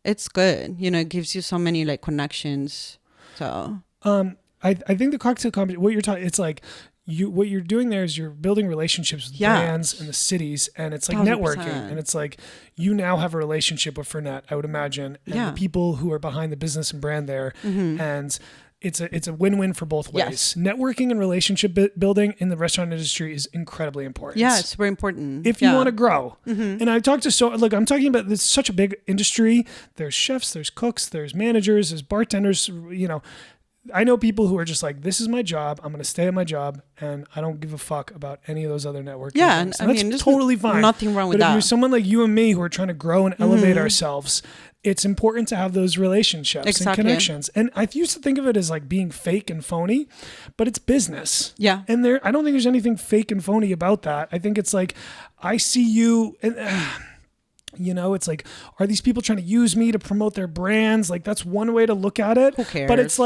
it's good. It gives you so many like connections. So I think the cocktail competition, what you're talking, it's like, what you're doing there is you're building relationships with brands in the cities, and it's like 100%. Networking, and it's like you now have a relationship with Fernet, I would imagine, and the people who are behind the business and brand there, and it's a win-win for both ways. Yes. Networking and relationship building in the restaurant industry is incredibly important. Yeah, it's very important if you want to grow. And I talked to I'm talking about this such a big industry. There's chefs, there's cooks, there's managers, there's bartenders. I know people who are just like, this is my job. I'm going to stay at my job, and I don't give a fuck about any of those other networking. Yeah, things. and that's totally fine. Nothing wrong with that. But if that. you're someone like you and me who are trying to grow and elevate ourselves, it's important to have those relationships and connections. And I used to think of it as like being fake and phony, but it's business. Yeah. And I don't think there's anything fake and phony about that. I think it's like, I see you and... it's like, are these people trying to use me to promote their brands? Like, that's one way to look at it. Who cares? But it's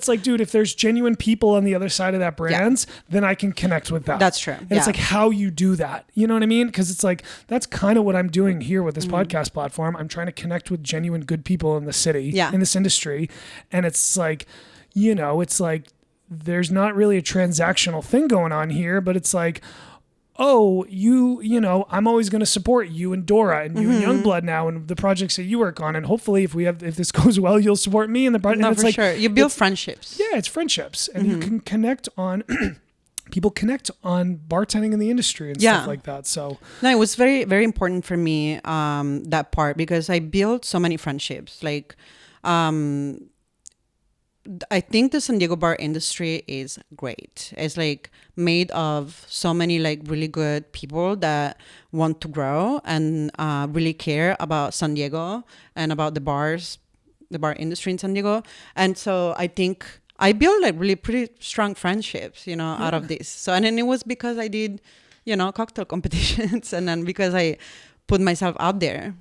like, dude, if there's genuine people on the other side of that brands, then I can connect with that. That's true. And it's like how you do that. You know what I mean? Because it's like, that's kind of what I'm doing here with this podcast platform. I'm trying to connect with genuine good people in the city, in this industry. And it's like, it's like, there's not really a transactional thing going on here, but it's like, oh, I'm always going to support you and Dora and you and Youngblood now and the projects that you work on. And hopefully if this goes well, you'll support me in the project. No, for sure. You build friendships. Yeah, it's friendships. And you can connect on, people connect on bartending in the industry and stuff like that. So no, it was very, very important for me, that part, because I built so many friendships. Like, I think the San Diego bar industry is great. It's like made of so many like really good people that want to grow and really care about San Diego and about the bar industry in San Diego. And so I think I built like really pretty strong friendships, out of this. So, and then it was because I did, cocktail competitions, and then because I put myself out there.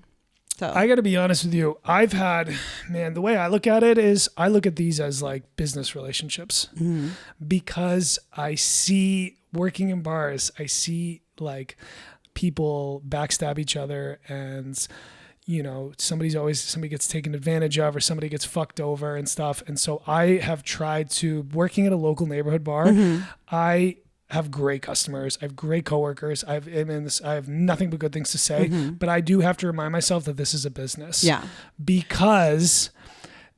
So I got to be honest with you. I've had, man, the way I look at it is I look at these as like business relationships because I see working in bars, I see like people backstab each other and, somebody gets taken advantage of or somebody gets fucked over and stuff. And so I have tried to, working at a local neighborhood bar, I have great customers. I have great coworkers. I have nothing but good things to say, but I do have to remind myself that this is a business. Yeah. Because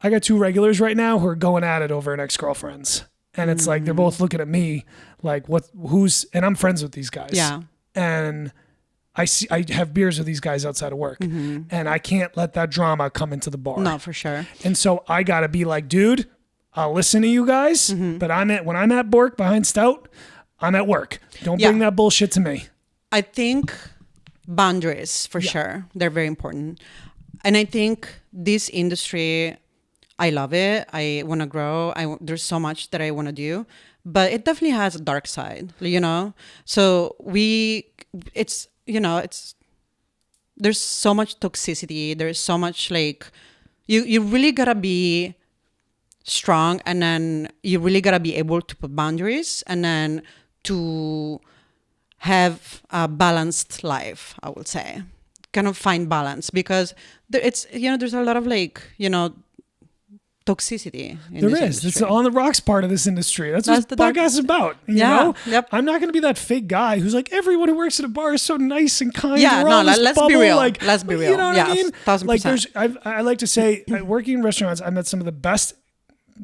I got 2 regulars right now who are going at it over an ex-girlfriends. And it's like, they're both looking at me like, and I'm friends with these guys. Yeah. And I have beers with these guys outside of work and I can't let that drama come into the bar. No, for sure. And so I got to be like, dude, I'll listen to you guys, but when I'm at Bork behind Stout, I'm at work. Don't bring that bullshit to me. I think boundaries, for sure. They're very important. And I think this industry, I love it. I want to grow. There's so much that I want to do. But it definitely has a dark side, So there's so much toxicity. There's so much like, you really got to be strong, and then you really got to be able to put boundaries, and then to have a balanced life, I would say. Kind of find balance, because there's a lot of like, toxicity in there this is. industry. It's on the rocks part of this industry. That's what the podcast is about. You know? Yep. I'm not going to be that fake guy who's like, everyone who works at a bar is so nice and kind. Yeah, We're all this let's bubble. be real. Like, let's be real. You know what I mean? 1000%. Like I like to say, working in restaurants, I met some of the best,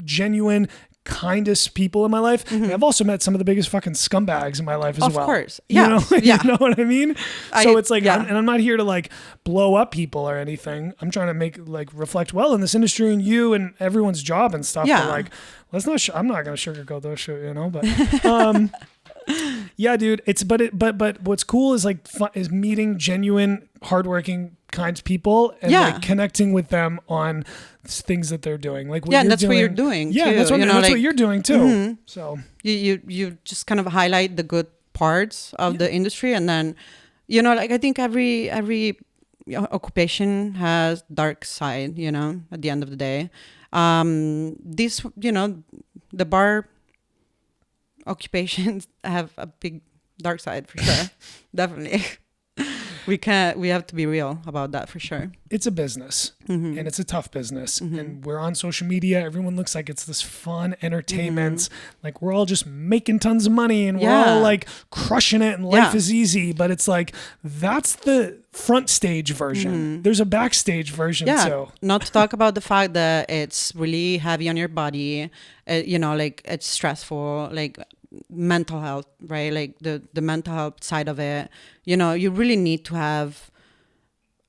genuine, kindest people in my life. And I've also met some of the biggest fucking scumbags in my life as well. Of course. Yeah. You know what I mean? So it's like, yeah. I'm not here to like blow up people or anything. I'm trying to make like reflect well in this industry and you and everyone's job and stuff. Yeah. But like, I'm not going to sugarcoat those shit, but, yeah, dude, but what's cool is like is meeting genuine, hardworking, kind people and like connecting with them on things that they're doing. Like what that's what you're doing. Yeah, too. that's what you're doing too. So you just kind of highlight the good parts of the industry, and then like I think every occupation has dark side. At the end of the day, the bar occupations have a big dark side for sure. Definitely. We have to be real about that for sure. It's a business and it's a tough business and we're on social media. Everyone looks like it's this fun entertainment. Like we're all just making tons of money and we're all like crushing it and life is easy. But it's like, that's the front stage version. There's a backstage version too. Not to talk about the fact that it's really heavy on your body. Like it's stressful, like mental health, right? Like the mental health side of it, you really need to have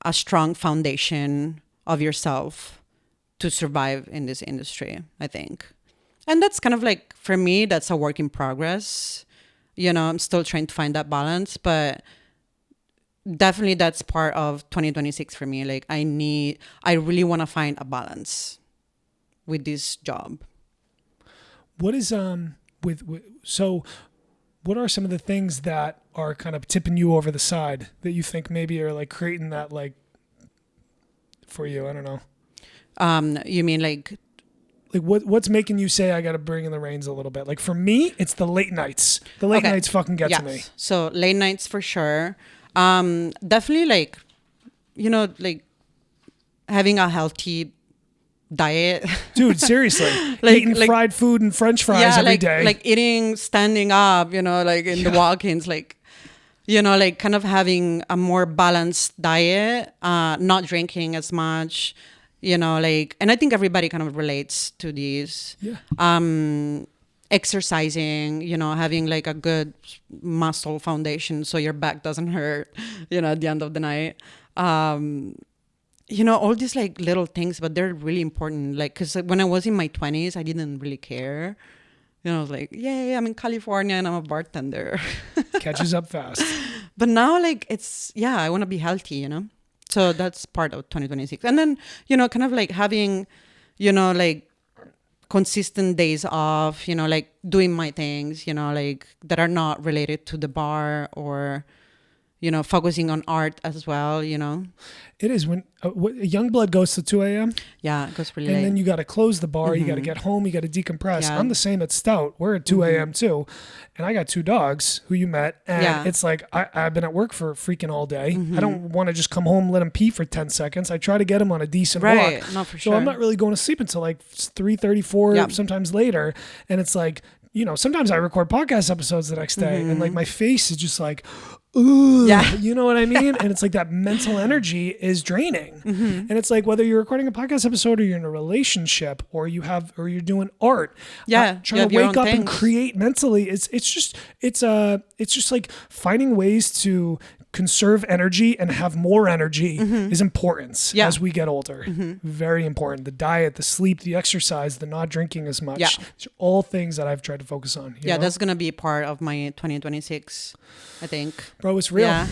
a strong foundation of yourself to survive in this industry, I think. And that's kind of like, for me, that's a work in progress. I'm still trying to find that balance, but definitely that's part of 2026 for me. Like I really want to find a balance with this job. What is, so what are some of the things that are kind of tipping you over the side that you think maybe are like creating that like for you? I don't know. You mean like what's making you say I got to bring in the reins a little bit? Like for me, it's the late nights. The late nights fucking get to me. So late nights for sure. Definitely like, like having a healthy diet. Dude, seriously. Eating fried food and French fries every day. Like eating, standing up, like in the walk-ins, like, like kind of having a more balanced diet, not drinking as much, like, and I think everybody kind of relates to these. Yeah. Exercising, having like a good muscle foundation so your back doesn't hurt, at the end of the night. All these like little things, but they're really important. Like, cause when I was in my 20s, I didn't really care. I was like, yeah, I'm in California and I'm a bartender. Catches up fast. But now like I want to be healthy, So that's part of 2026. And then, kind of like having, like consistent days off, you know, like doing my things, you know, like that are not related to the bar, or, you know, focusing on art as well, you know. It is when Youngblood goes to 2 a.m. Yeah, it goes really And late. then you got to close the bar. You got to get home. You got to decompress. Yeah. I'm the same at Stout. We're at 2 a.m. too. And I got 2 dogs who you met. And it's like, I've been at work for freaking all day. I don't want to just come home, let them pee for 10 seconds. I try to get them on a decent walk. No, for So sure. I'm not really going to sleep until like 3:30, 4, sometimes later. And it's like, you know, sometimes I record podcast episodes the next day and like my face is just like, ooh, you know what I mean? And it's like that mental energy is draining. And it's like whether you're recording a podcast episode or you're in a relationship or you're doing art, trying to wake up and create mentally. It's just like finding ways to conserve energy and have more energy is important as we get older. Very important. The diet, the sleep, the exercise, the not drinking as much. These are all things that I've tried to focus on. You know? That's going to be part of my 2026, I think. Bro, it's real. Yeah.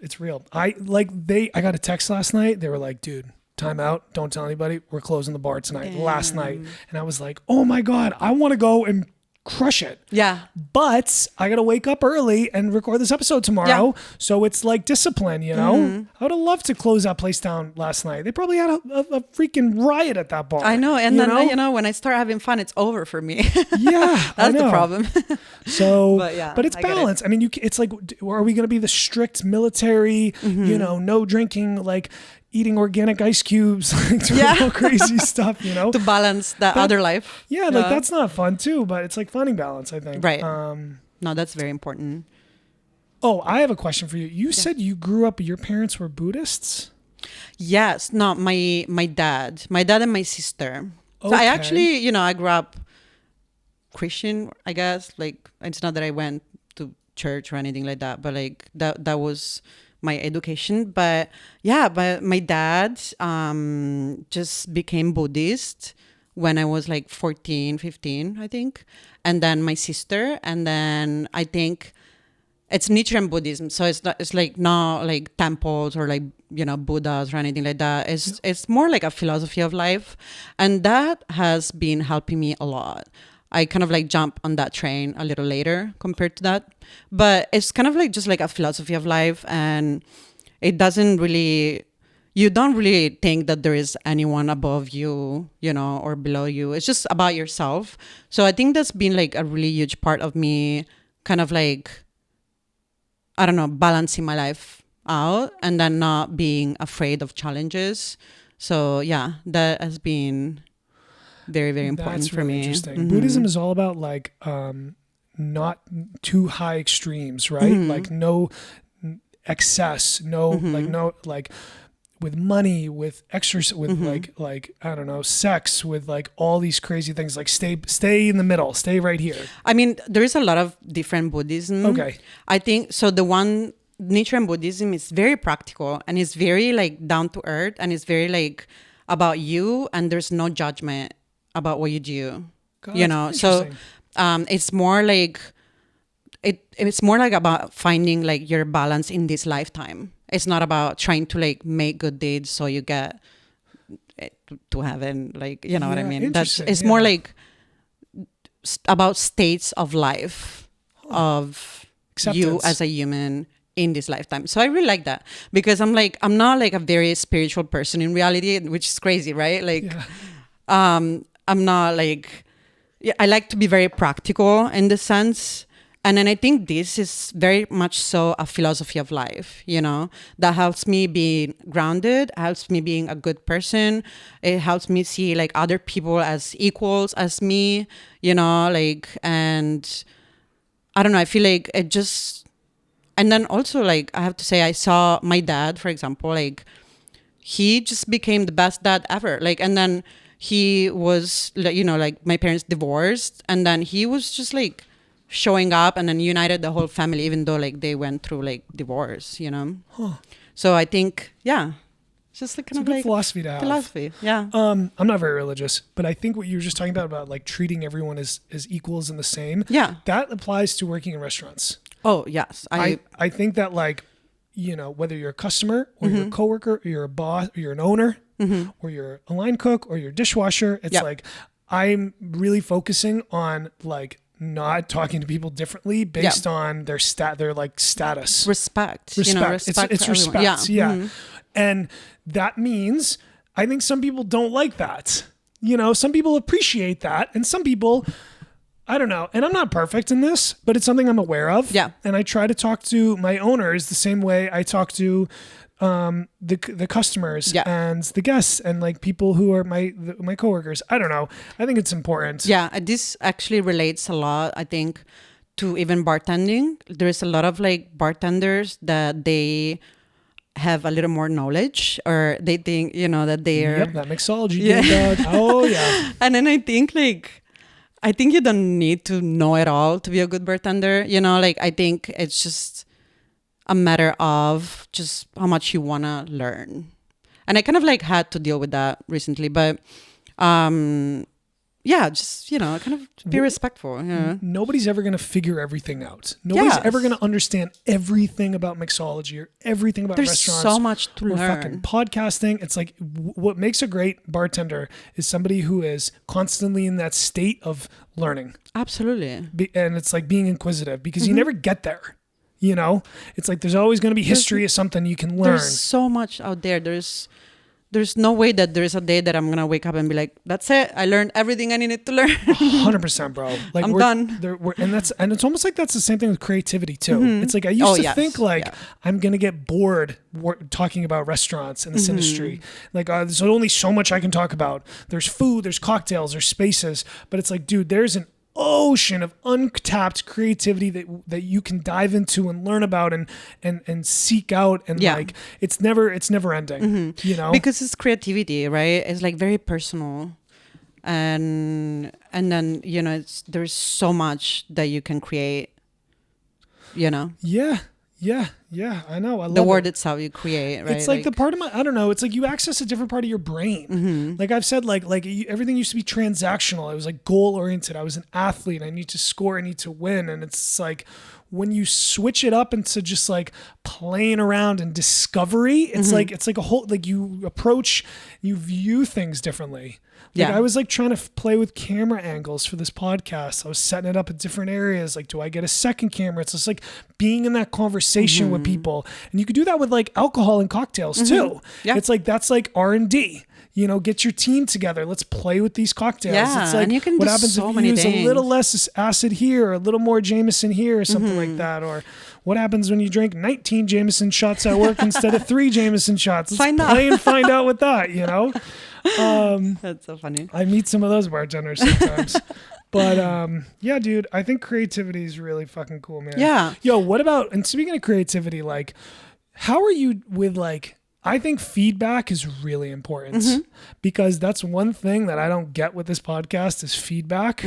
It's real. I got a text last night. They were like, dude, time out. Don't tell anybody. We're closing the bar tonight. Last night. And I was like, oh my God, I want to go and crush it. Yeah. But I got to wake up early and record this episode tomorrow. Yeah. So it's like discipline, you know? I would have loved to close that place down last night. They probably had a freaking riot at that bar. I know. And then, you know, when I start having fun, it's over for me. Yeah. That's the problem. So, but it's balance. I mean, it's like, are we going to be the strict military, you know, no drinking, like eating organic ice cubes, like doing crazy stuff, you know, to balance that other life. Yeah, like that's not fun too, but it's like finding balance, I think. Right. No, that's very important. Oh, I have a question for you. You said you grew up, your parents were Buddhists? Yes. No, my dad and my sister. Okay. So I actually, you know, I grew up Christian, I guess. Like, it's not that I went to church or anything like that, but like that was my education. But my dad just became Buddhist when I was like 14, 15, I think. And then my sister, and then I think it's Nichiren Buddhism. So it's like not like temples or like, you know, Buddhas or anything like that. It's more like a philosophy of life. And that has been helping me a lot. I kind of like jump on that train a little later compared to that. But it's kind of like just like a philosophy of life, and it doesn't really, you don't really think that there is anyone above you, you know, or below you. It's just about yourself. So I think that's been like a really huge part of me kind of like, I don't know, balancing my life out and then not being afraid of challenges. So yeah, that has been very, very important. That's for really me. Interesting. Buddhism is all about like not too high extremes, right? Like no excess, like with money, with exercise, with like I don't know, sex, with like all these crazy things. Like stay in the middle, stay right here. I mean, there is a lot of different Buddhism. Okay. I think so. The one Nichiren Buddhism is very practical and it's very like down to earth, and it's very like about you, and there's no judgment about what you do. God, you know, so it's more like it's more like about finding like your balance in this lifetime. It's not about trying to like make good deeds so you get to heaven, like, you know what I mean? It's more like about states of life of acceptance. You as a human in this lifetime. So I really like that, because I'm not like a very spiritual person in reality, which is crazy, right? Like I'm not like, I like to be very practical in the sense. And then I think this is very much so a philosophy of life, you know, that helps me be grounded, helps me being a good person. It helps me see like other people as equals as me, you know, like, and I don't know, I feel like it just, and then also like, I have to say, I saw my dad, for example, like he just became the best dad ever. Like, and then he was, you know, like my parents divorced, and then he was just like showing up and then united the whole family, even though like they went through like divorce, you know. So I think it's just like kind of like philosophy to have. I'm not very religious, but I think what you were just talking about like treating everyone as equals and the same, that applies to working in restaurants. Oh yes, I think that, like, you know, whether you're a customer or you're a coworker or you're a boss or you're an owner or you're a line cook or you're a dishwasher, it's like I'm really focusing on like not talking to people differently based on their like status. Respect. Respect. You know, respect It's for everyone. respect. Yeah. And that means I think some people don't like that. You know, some people appreciate that, and some people, I don't know. And I'm not perfect in this, but it's something I'm aware of. Yeah. And I try to talk to my owners the same way I talk to the customers and the guests and like people who are my coworkers. I don't know. I think it's important. Yeah, this actually relates a lot, I think, to even bartending. There's a lot of like bartenders that they have a little more knowledge, or they think, you know, that they're... Yep, that mixology dog. Oh, yeah. And then I think you don't need to know it all to be a good bartender. You know, like I think it's just a matter of just how much you want to learn. And I kind of like had to deal with that recently, but just, you know, kind of be respectful. Yeah. Nobody's ever going to figure everything out. Nobody's ever going to understand everything about mixology or everything about restaurants. There's so much to learn. Fucking podcasting. It's like what makes a great bartender is somebody who is constantly in that state of learning. Absolutely. And it's like being inquisitive because you never get there. You know, it's like there's always going to be history of something you can learn. There's so much out there. There's no way that there's a day that I'm going to wake up and be like, that's it. I learned everything I needed to learn. 100%, bro. Like I'm done. And it's almost like that's the same thing with creativity too. It's like I used to think like I'm going to get bored talking about restaurants in this industry. Like there's only so much I can talk about. There's food, there's cocktails, there's spaces. But it's like, dude, there's an ocean of untapped creativity that you can dive into and learn about and seek out, and like it's never ending. You know, because it's creativity, right? It's like very personal, and then, you know, there's so much that you can create, you know. Yeah, I know. I love the word it. itself you create, right? It's like the part of I don't know. It's like you access a different part of your brain. Like I've said, like everything used to be transactional. I was like goal oriented. I was an athlete. I need to score. I need to win. And it's like when you switch it up into just like playing around and discovery, it's like a whole, like you view things differently. Like I was like trying to play with camera angles for this podcast. I was setting it up at different areas. Like, do I get a second camera? It's just like being in that conversation with people. And you could do that with like alcohol and cocktails too. Yeah. It's like, that's like R&D. You know, get your team together. Let's play with these cocktails. Yeah, it's like, and you can what do happens so if you many use things. a little less acid here or a little more Jameson here or something like that? Or what happens when you drink 19 Jameson shots at work instead of 3 Jameson shots? Let's play and find out with that, you know? That's so funny. I meet some of those bartenders sometimes. But yeah, dude, I think creativity is really fucking cool, man. Yeah. Yo, what about, and speaking of creativity, like, how are you with like, I think feedback is really important because that's one thing that I don't get with this podcast is feedback.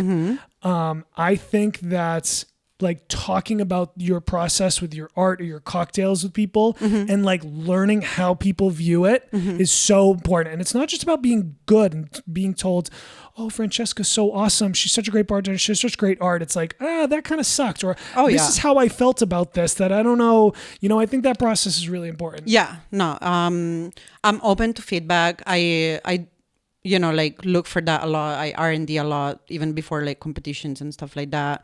I think that like talking about your process with your art or your cocktails with people and like learning how people view it is so important. And it's not just about being good and being told, oh, Francesca's so awesome. She's such a great bartender. She has such great art. It's like, that kind of sucked. Or this is how I felt about this that I don't know. You know, I think that process is really important. Yeah, no, I'm open to feedback. I you know, like look for that a lot. I R&D a lot, even before like competitions and stuff like that.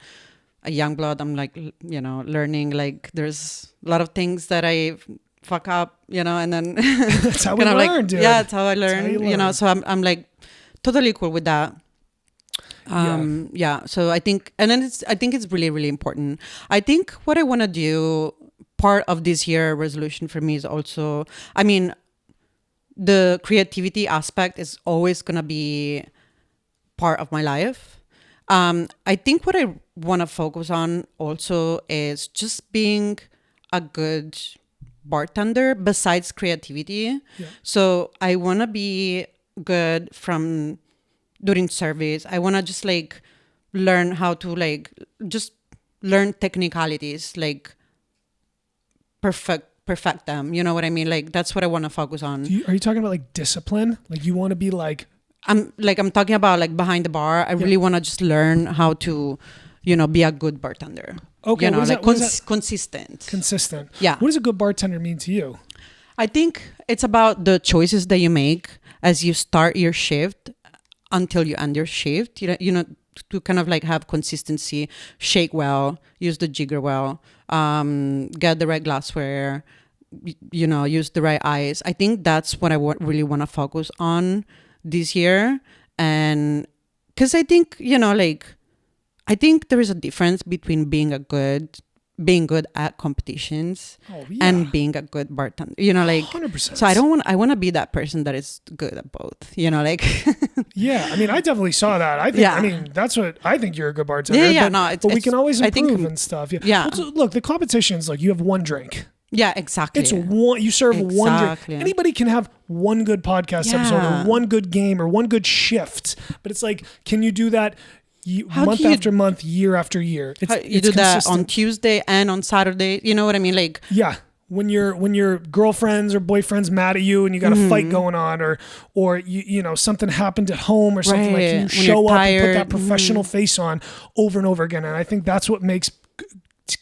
At Youngblood, I'm like, you know, learning, like there's a lot of things that I fuck up, you know, and then that's how we learn, like, dude. Yeah, that's how I learn, you know, so I'm like totally cool with that. So I think, and then I think it's really, really important. I think what I want to do, part of this year resolution for me is also, I mean, the creativity aspect is always going to be part of my life. I think what I want to focus on also is just being a good bartender besides creativity. Yeah. So I want to be good from during service. I want to just like learn how to like just learn technicalities, like perfect them. You know what I mean? Like that's what I want to focus on. Are you talking about like discipline? Like you want to be like... I'm talking about like behind the bar. I really want to just learn how to, you know, be a good bartender. Okay. You know, like consistent. Consistent. Yeah. What does a good bartender mean to you? I think it's about the choices that you make as you start your shift. until you end your shift. To kind of like have consistency, shake well, use the jigger well, get the right glassware, use the right ice. I think that's what I really want to focus on this year. And because I think, I think there is a difference between being good at competitions and being a good bartender, 100%. So I want to be that person that is good at both, Yeah. I mean, I definitely saw that. I mean, that's what I think you're a good bartender. Yeah. But we can always improve and stuff. Yeah. Well, look, the competition's like you have one drink. Yeah, exactly. It's one. You serve one drink. Anybody can have one good podcast episode or one good game or one good shift. But it's like, can you do that month after month, year after year? You do that on Tuesday and on Saturday. You know what I mean? Like, yeah. When your girlfriends or boyfriend's mad at you and you got a fight going on, or you something happened at home or something, like, can you show up and put that professional face on over and over again? And I think that's what makes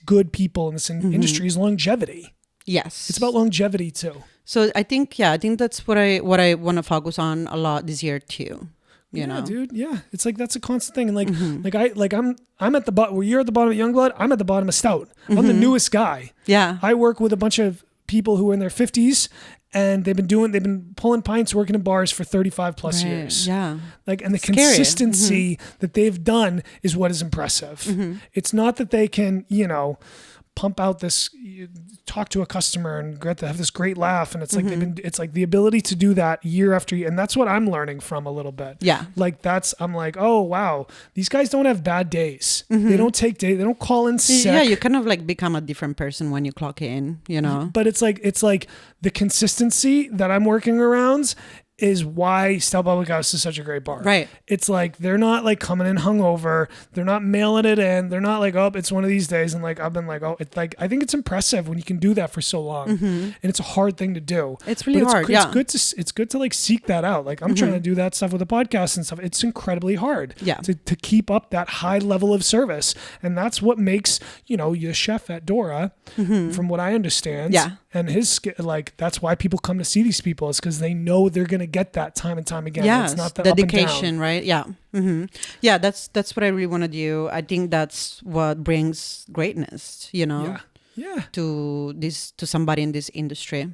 good people in this industry is longevity. Yes, it's about longevity too. So I think that's what I want to focus on a lot this year too. You know, dude. Yeah, it's like that's a constant thing. And I'm at the bottom. Where you're at the bottom of Youngblood, I'm at the bottom of Stout. I'm the newest guy. Yeah, I work with a bunch of people who are in their 50s, and they've been pulling pints, working in bars for 35 plus years. Yeah, and the consistency that they've done is what is impressive. It's not that they can pump out this, talk to a customer and have this great laugh, and it's like it's like the ability to do that year after year, and that's what I'm learning from a little bit. Yeah, I'm like, oh wow, these guys don't have bad days. They don't take days. They don't call in sick. Yeah, you kind of like become a different person when you clock in. But it's like the consistency that I'm working around is why Stout Public House is such a great bar. Right. It's like they're not like coming in hungover. They're not mailing it in. They're not like, oh, it's one of these days. And like I've been like, oh, it's like I think it's impressive when you can do that for so long. And it's a hard thing to do. It's really hard. It's good to like seek that out. Like I'm trying to do that stuff with the podcast and stuff. It's incredibly hard. Yeah. To keep up that high level of service. And that's what makes, you chef at Dora, from what I understand. Yeah. And his that's why people come to see these people, is because they know they're gonna get that time and time again. Yeah, it's not that dedication, right? Yeah, yeah. That's what I really want to do. I think that's what brings greatness. To somebody in this industry.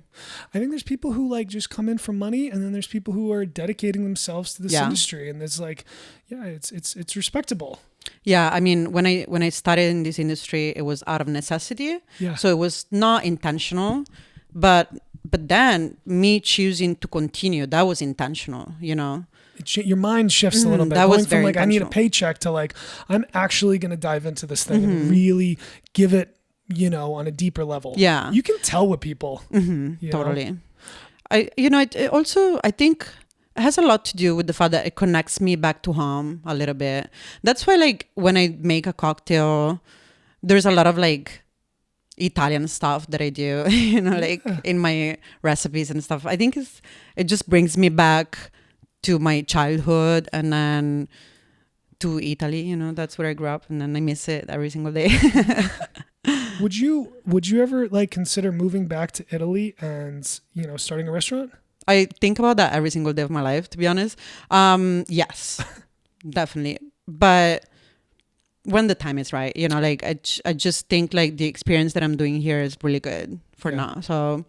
I think there's people who like just come in for money, and then there's people who are dedicating themselves to this industry, and it's like, it's respectable. Yeah, I mean, when I started in this industry, it was out of necessity. Yeah. So it was not intentional, but then me choosing to continue, that was intentional. Your mind shifts a little bit. That Going was from very I need a paycheck to like I'm actually going to dive into this thing and really give it, on a deeper level. Yeah, you can tell with people. Totally. It also, I think, it has a lot to do with the fact that it connects me back to home a little bit. That's why, like, when I make a cocktail, there's a lot of like Italian stuff that I do, in my recipes and stuff. I think it just brings me back to my childhood and then to Italy. That's where I grew up, and then I miss it every single day. Would you ever like consider moving back to Italy and starting a restaurant? I think about that every single day of my life, to be honest. Yes, definitely. But when the time is right, I just think like the experience that I'm doing here is really good for now. So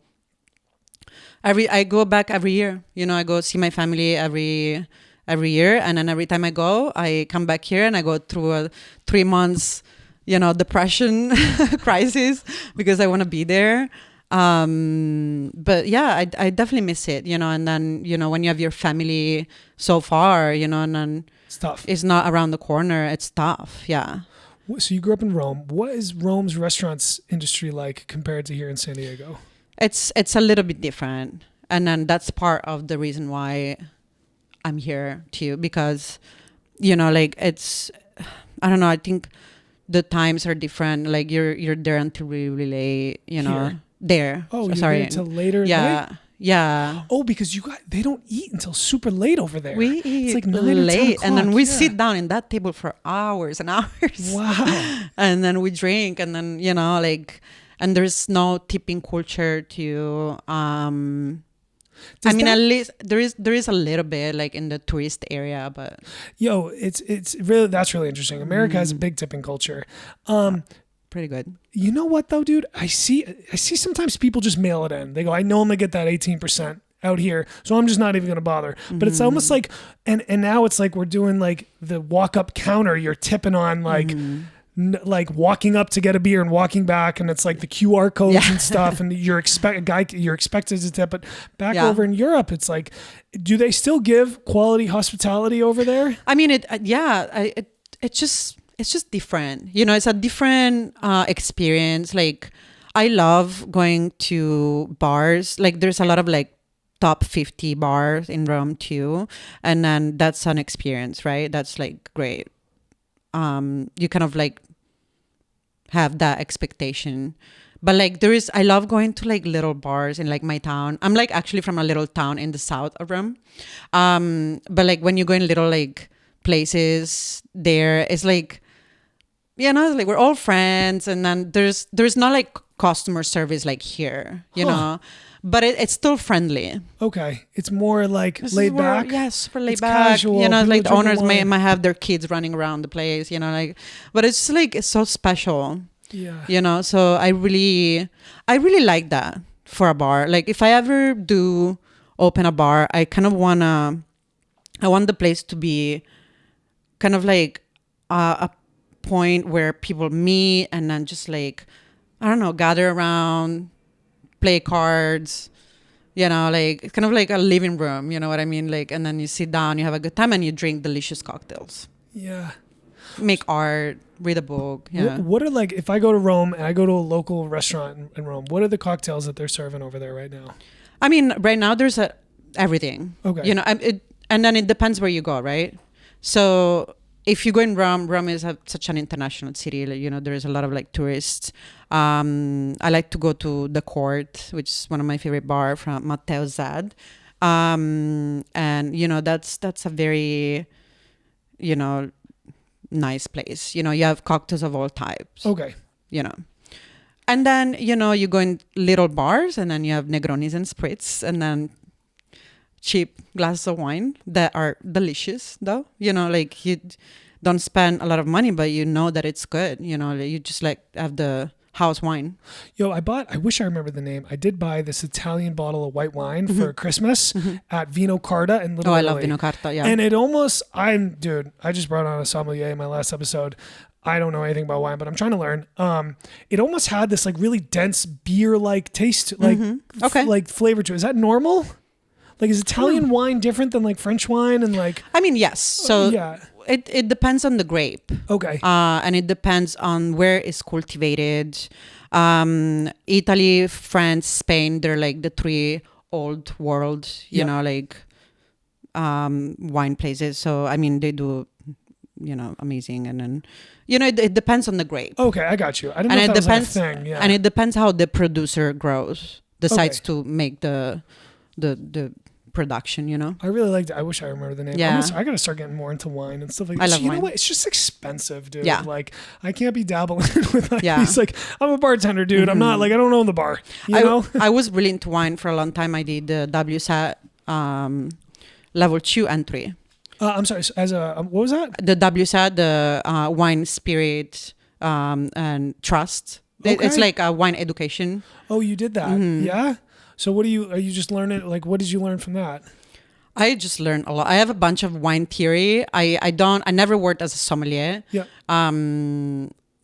I go back every year. I go see my family every year, and then every time I go, I come back here and I go through a 3 months, depression crisis because I want to be there. But yeah, I definitely miss it, and then, when you have your family so far, and then it's tough. It's not around the corner. It's tough. Yeah. So you grew up in Rome. What is Rome's restaurants industry like compared to here in San Diego? It's a little bit different. And then that's part of the reason why I'm here too, because, it's, I don't know, I think the times are different. Like you're there until really late, Here? There. Oh, you're sorry. there till later. Yeah. Night? Yeah. Oh, because they don't eat until super late over there. We eat it's like 9 or 10 late, o'clock. and then we sit down in that table for hours and hours. Wow. And then we drink, and then and there's no tipping culture to Does at that- least there is a little bit like in the tourist area, but it's really, that's really interesting. America has a big tipping culture. pretty good. You know what though, dude? I see sometimes people just mail it in. They go, I know I'm gonna get that 18% out here, so I'm just not even gonna bother. But it's almost like, and now it's like we're doing like the walk up counter. You're tipping on like. Like walking up to get a beer and walking back, and it's like the QR codes and stuff, and you're expected to tip. But back over in Europe, it's like, do they still give quality hospitality over there? I mean, it's just different. You know, it's a different experience. Like, I love going to bars. Like, there's a lot of like top 50 bars in Rome too, and then that's an experience, right? That's like great. You kind of like have that expectation, but like I love going to like little bars in like my town. I'm like actually from a little town in the south of Rome, but like when you go in little like places there, it's like, you know, like we're all friends, and then there's not like customer service like here, you know. But it's still friendly. Okay. It's more like laid back. Yes, for laid it's back. Casual. You know, People like the drinking owners wine. might have their kids running around the place, you know, like, but it's like, it's so special. Yeah. You know, so I really like that for a bar. Like if I ever do open a bar, I want the place to be kind of like a point where people meet and then just like, I don't know, gather around, play cards, you know, like it's kind of like a living room, you know what I mean? Like, and then you sit down, you have a good time, and you drink delicious cocktails. Yeah. Make art, read a book. Yeah. What are like, if I go to Rome and I go to a local restaurant in Rome, what are the cocktails that they're serving over there right now? I mean, right now there's everything. Okay. You know, and then it depends where you go, right? So if you go in Rome is such an international city. Like, you know, there is a lot of like tourists. I like to go to the Court, which is one of my favorite bar from Matteo Zad. And you know, that's a very, you know, nice place. You know, you have cocktails of all types. Okay. You know. And then, you know, you go in little bars, and then you have Negronis and Spritz, and then cheap glasses of wine that are delicious, though. You know, like you don't spend a lot of money, but you know that it's good. You know, you just like have the house wine. Yo, I wish I remember the name. I did buy this Italian bottle of white wine for Christmas at Vino Carta in Little Italy. I love Vino Carta, yeah. And it almost, I just brought on a sommelier in my last episode. I don't know anything about wine, but I'm trying to learn. It almost had this like really dense beer-like taste, like like flavor to it. Is that normal? Like, is Italian wine different than like French wine and like? I mean, yes. So it depends on the grape. Okay. And it depends on where it's cultivated. Italy, France, Spain, they're like the three old world, you know, like wine places. So I mean, they do, you know, amazing. And then, you know, it depends on the grape. Okay, I got you. I didn't know if that was like a thing. Yeah. And it depends how the producer decides to make the production, you know. I really liked it. I wish I remember the name. Yeah. I gotta start getting more into wine and stuff like that. I love you wine. know what? It's just expensive, dude. Yeah. Like, I can't be dabbling with like these, like, I'm a bartender, dude. I'm not like, I don't own the bar. You know? I was really into wine for a long time. I did the WSAT level 2 and 3. I'm sorry, as a, what was that? The WSAT, the wine spirit and trust. Okay. It's like a wine education. Oh, you did that? Yeah? So are you just learning, like, what did you learn from that? I just learned a lot. I have a bunch of wine theory. I never worked as a sommelier. Yeah.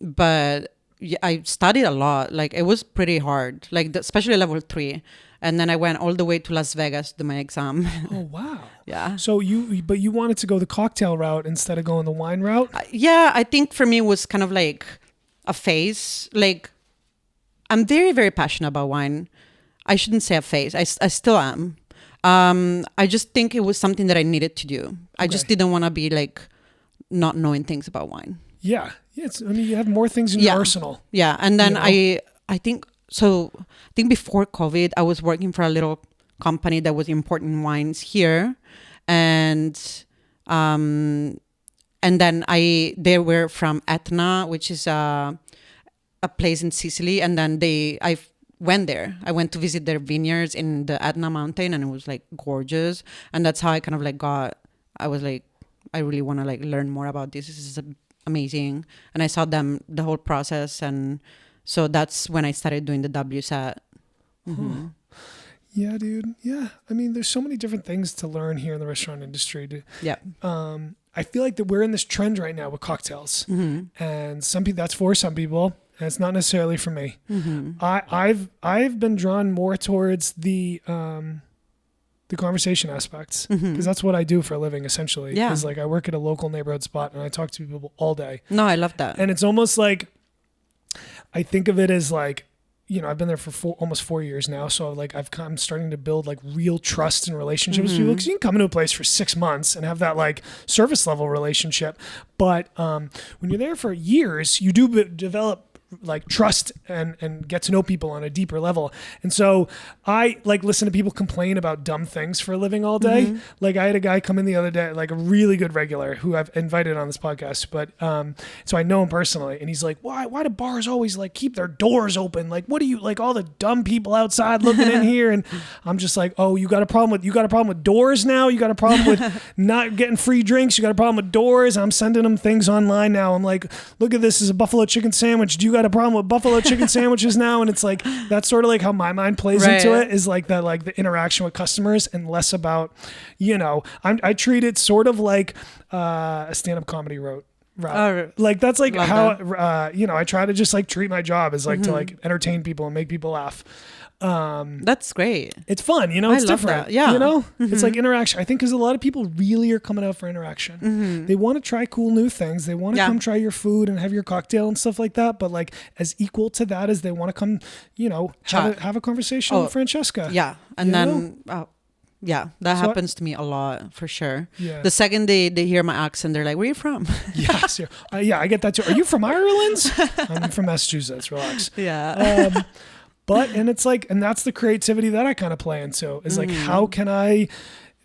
But I studied a lot. Like, it was pretty hard, like especially level 3. And then I went all the way to Las Vegas to do my exam. Oh, wow. Yeah. So you wanted to go the cocktail route instead of going the wine route? Yeah, I think for me it was kind of like a phase. Like, I'm very, very passionate about wine. I shouldn't say a phase. I still am. I just think it was something that I needed to do. I just didn't want to be like not knowing things about wine. Yeah. I mean, you have more things in your arsenal. Yeah. And then you know? I think before COVID, I was working for a little company that was importing wines here. And then they were from Etna, which is a place in Sicily. And then I went there. I went to visit their vineyards in the Etna Mountain, and it was like gorgeous. And that's how I kind of like I was like, I really want to like learn more about this. This is amazing. And I saw them, the whole process. And so that's when I started doing the WSET. Mm-hmm. Yeah, dude. Yeah. I mean, there's so many different things to learn here in the restaurant industry. Yeah. I feel like that we're in this trend right now with cocktails, and some people, that's for some people, and it's not necessarily for me. I've been drawn more towards the conversation aspects, because that's what I do for a living, essentially. Yeah. Is like I work at a local neighborhood spot and I talk to people all day. No, I love that. And it's almost like, I think of it as like, you know, I've been there for almost 4 years now. So like I'm starting to build like real trust and relationships with people, because you can come into a place for 6 months and have that like service level relationship. But when you're there for years, you do develop like trust and get to know people on a deeper level. And so I like listen to people complain about dumb things for a living all day. Like I had a guy come in the other day, like a really good regular who I've invited on this podcast, but so I know him personally, and he's like, why do bars always like keep their doors open? Like, what do you like all the dumb people outside looking in here? And I'm just like, oh, you got a problem with doors now? You got a problem with not getting free drinks? You got a problem with doors? I'm sending them things online now. I'm like, look at this is a buffalo chicken sandwich. Do you got a problem with buffalo chicken sandwiches now? And it's like, that's sort of like how my mind plays into it, is like that, like the interaction with customers, and less about, you know, I treat it sort of like a stand-up comedy route. Right. Like that's like how, you know, I try to just like treat my job as like to like entertain people and make people laugh. That's great. It's fun, you know, it's different. That. Yeah. You know, it's like interaction. I think because a lot of people really are coming out for interaction. They want to try cool new things. They want to come try your food and have your cocktail and stuff like that. But like as equal to that as they want to come, you know, have a conversation with Francesca. Yeah. And then, yeah, that happens to me a lot, for sure. Yeah. The second they hear my accent, they're like, where are you from? Yes. Yeah, I get that too. Are you from Ireland? I'm from Massachusetts. Relax. Yeah. But, and it's like, and that's the creativity that I kind of play into, is like, how can I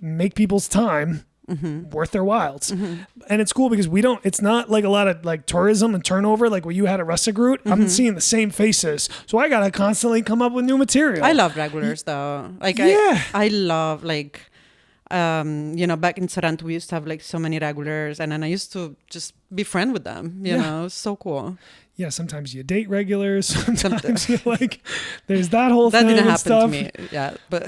make people's time worth their whiles? And it's cool because it's not like a lot of like tourism and turnover, like what you had at Rustic Root. I'm seeing the same faces. So I got to constantly come up with new material. I love regulars though. Like, I love like, you know, back in Sorrento, we used to have like so many regulars, and then I used to just be friend with them, you know, so cool. Yeah, sometimes you date regulars. Sometimes you like, there's that whole thing. That didn't happen stuff. to me. Yeah, but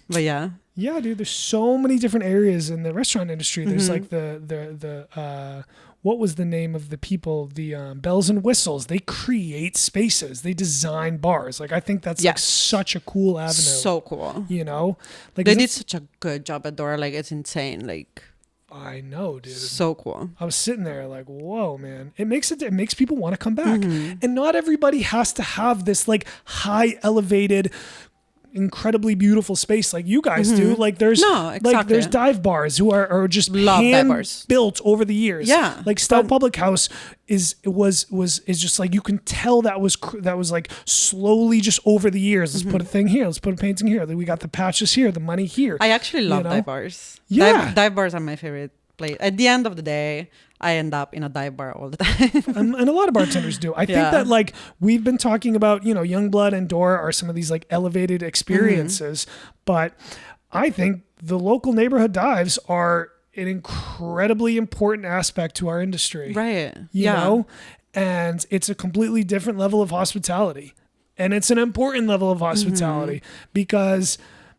but yeah. Yeah, dude. There's so many different areas in the restaurant industry. There's like the what was the name of the people? The Bells and Whistles. They create spaces. They design bars. Like I think that's like such a cool avenue. So cool. You know, like they did such a good job at Dora. Like it's insane. Like. I know, dude. So cool. I was sitting there like, whoa, man. It makes people want to come back. And not everybody has to have this like high elevated, incredibly beautiful space like you guys do. Like there's like there's dive bars who are just hand built over the years. Yeah. Like Stout Public House is just like, you can tell that was like slowly just over the years. Let's put a thing here. Let's put a painting here. We got the patches here, the money here. I actually love dive bars. Yeah. Dive bars are my favorite place. At the end of the day, I end up in a dive bar all the time. And a lot of bartenders do. I think that like we've been talking about, you know, Youngblood and Dora are some of these like elevated experiences, but I think the local neighborhood dives are an incredibly important aspect to our industry. Right. You know? And it's a completely different level of hospitality. And it's an important level of hospitality because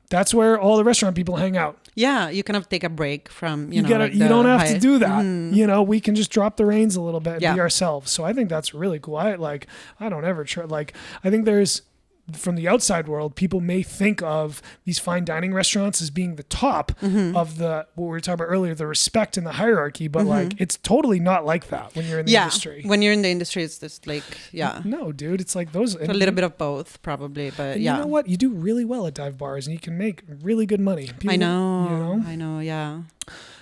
that's where all the restaurant people hang out. Yeah, you kind of take a break from, you don't have to do that. You know, we can just drop the reins a little bit and be ourselves. So I think that's really cool. I don't ever try. Like, I think there's, from the outside world, people may think of these fine dining restaurants as being the top of what we were talking about earlier, the respect and the hierarchy. But like, it's totally not like that when you're in the industry. When you're in the industry, it's just like, no, dude, it's like those. A little bit of both, probably. But you know what? You do really well at dive bars and you can make really good money. People, I know. You know? I know. Yeah.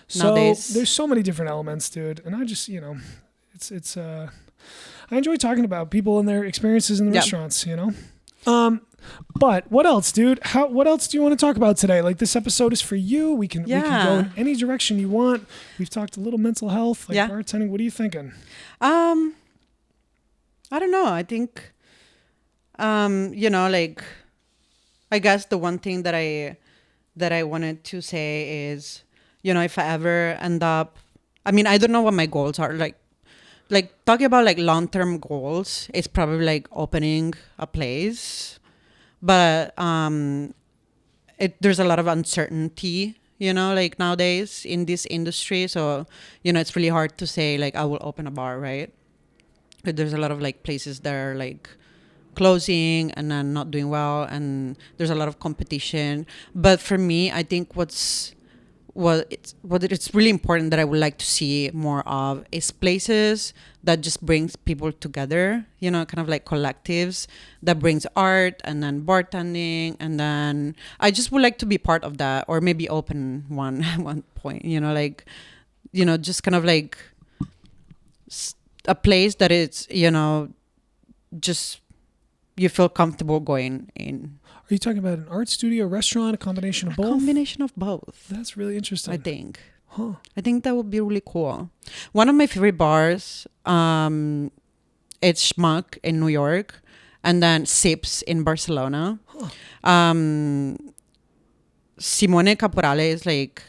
So nowadays, there's so many different elements, dude. And I just, you know, it's I enjoy talking about people and their experiences in the restaurants, you know? But what else, dude? What else do you want to talk about today? Like, this episode is for you. We can go in any direction you want. We've talked a little mental health, like bartending. What are you thinking? I don't know. I think You know, like, I guess the one thing that I wanted to say is, you know, if I ever end up, I mean, I don't know what my goals are. Like talking about like long-term goals, it's probably like opening a place, but there's a lot of uncertainty, you know, like nowadays in this industry. So, you know, it's really hard to say like I will open a bar, right? But there's a lot of like places that are like closing and then not doing well, and there's a lot of competition. But for me, I think what it's really important that I would like to see more of is places that just brings people together, you know, kind of like collectives that brings art and then bartending, and then I just would like to be part of that, or maybe open one at one point, you know, like, you know, just kind of like a place that it's, you know, just you feel comfortable going in. Are you talking about an art studio, restaurant, a combination of both? Combination of both. That's really interesting. I think. Huh. I think that would be really cool. One of my favorite bars, it's Schmuck in New York, and then Sips in Barcelona. Huh. Simone Caporale is like,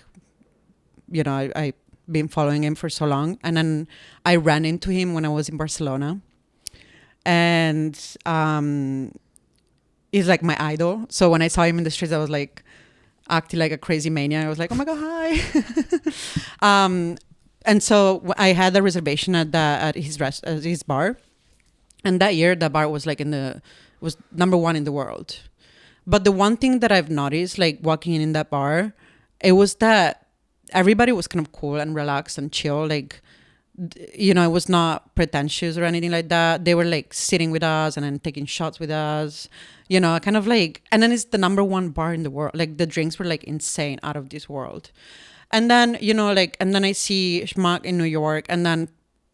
you know, I've been following him for so long, and then I ran into him when I was in Barcelona, and he's like my idol. So when I saw him in the streets, I was like acting like a crazy maniac. I was like, oh my God, hi. And so I had a reservation at his bar. And that year, the bar was like was number 1 in the world. But the one thing that I've noticed, like walking in that bar, it was that everybody was kind of cool and relaxed and chill. Like, you know, it was not pretentious or anything like that. They were like sitting with us and then taking shots with us, you know, kind of like, and then it's the number 1 bar in the world. Like the drinks were like insane, out of this world. And then, you know, like, and then I see Schmuck in New York, and then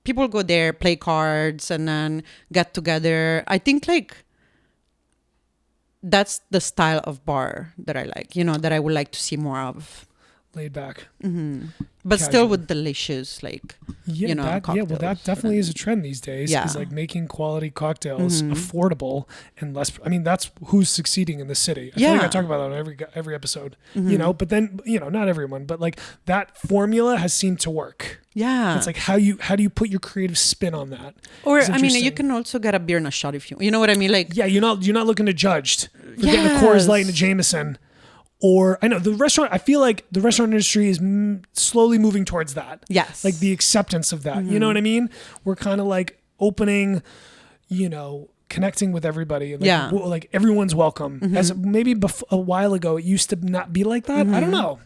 people go there, play cards, and then get together. I think like that's the style of bar that I like, you know, that I would like to see more of. Laid back. Mm-hmm. But Casual. still with delicious, like, yeah, you know, well, that definitely is a trend these days. Yeah. Is like making quality cocktails Mm-hmm. affordable and less. I mean, that's who's succeeding in the city. I feel like I talk about that on every episode. Mm-hmm. You know, but then, you know, not everyone, but like that formula has seemed to work. Yeah. It's like how do you put your creative spin on that? Or It's I mean, you interesting. can also get a beer and a shot if you know what I mean. Like, Yeah, you're not looking to judged for getting a Coors Light and a Jameson. Or I know the restaurant. I feel like the restaurant industry is slowly moving towards that. yes, Like the acceptance of that. You know what I mean? We're kind of like opening, you know, connecting with everybody. And like, Yeah. like everyone's welcome. As maybe a while ago, it used to not be like that. I don't know.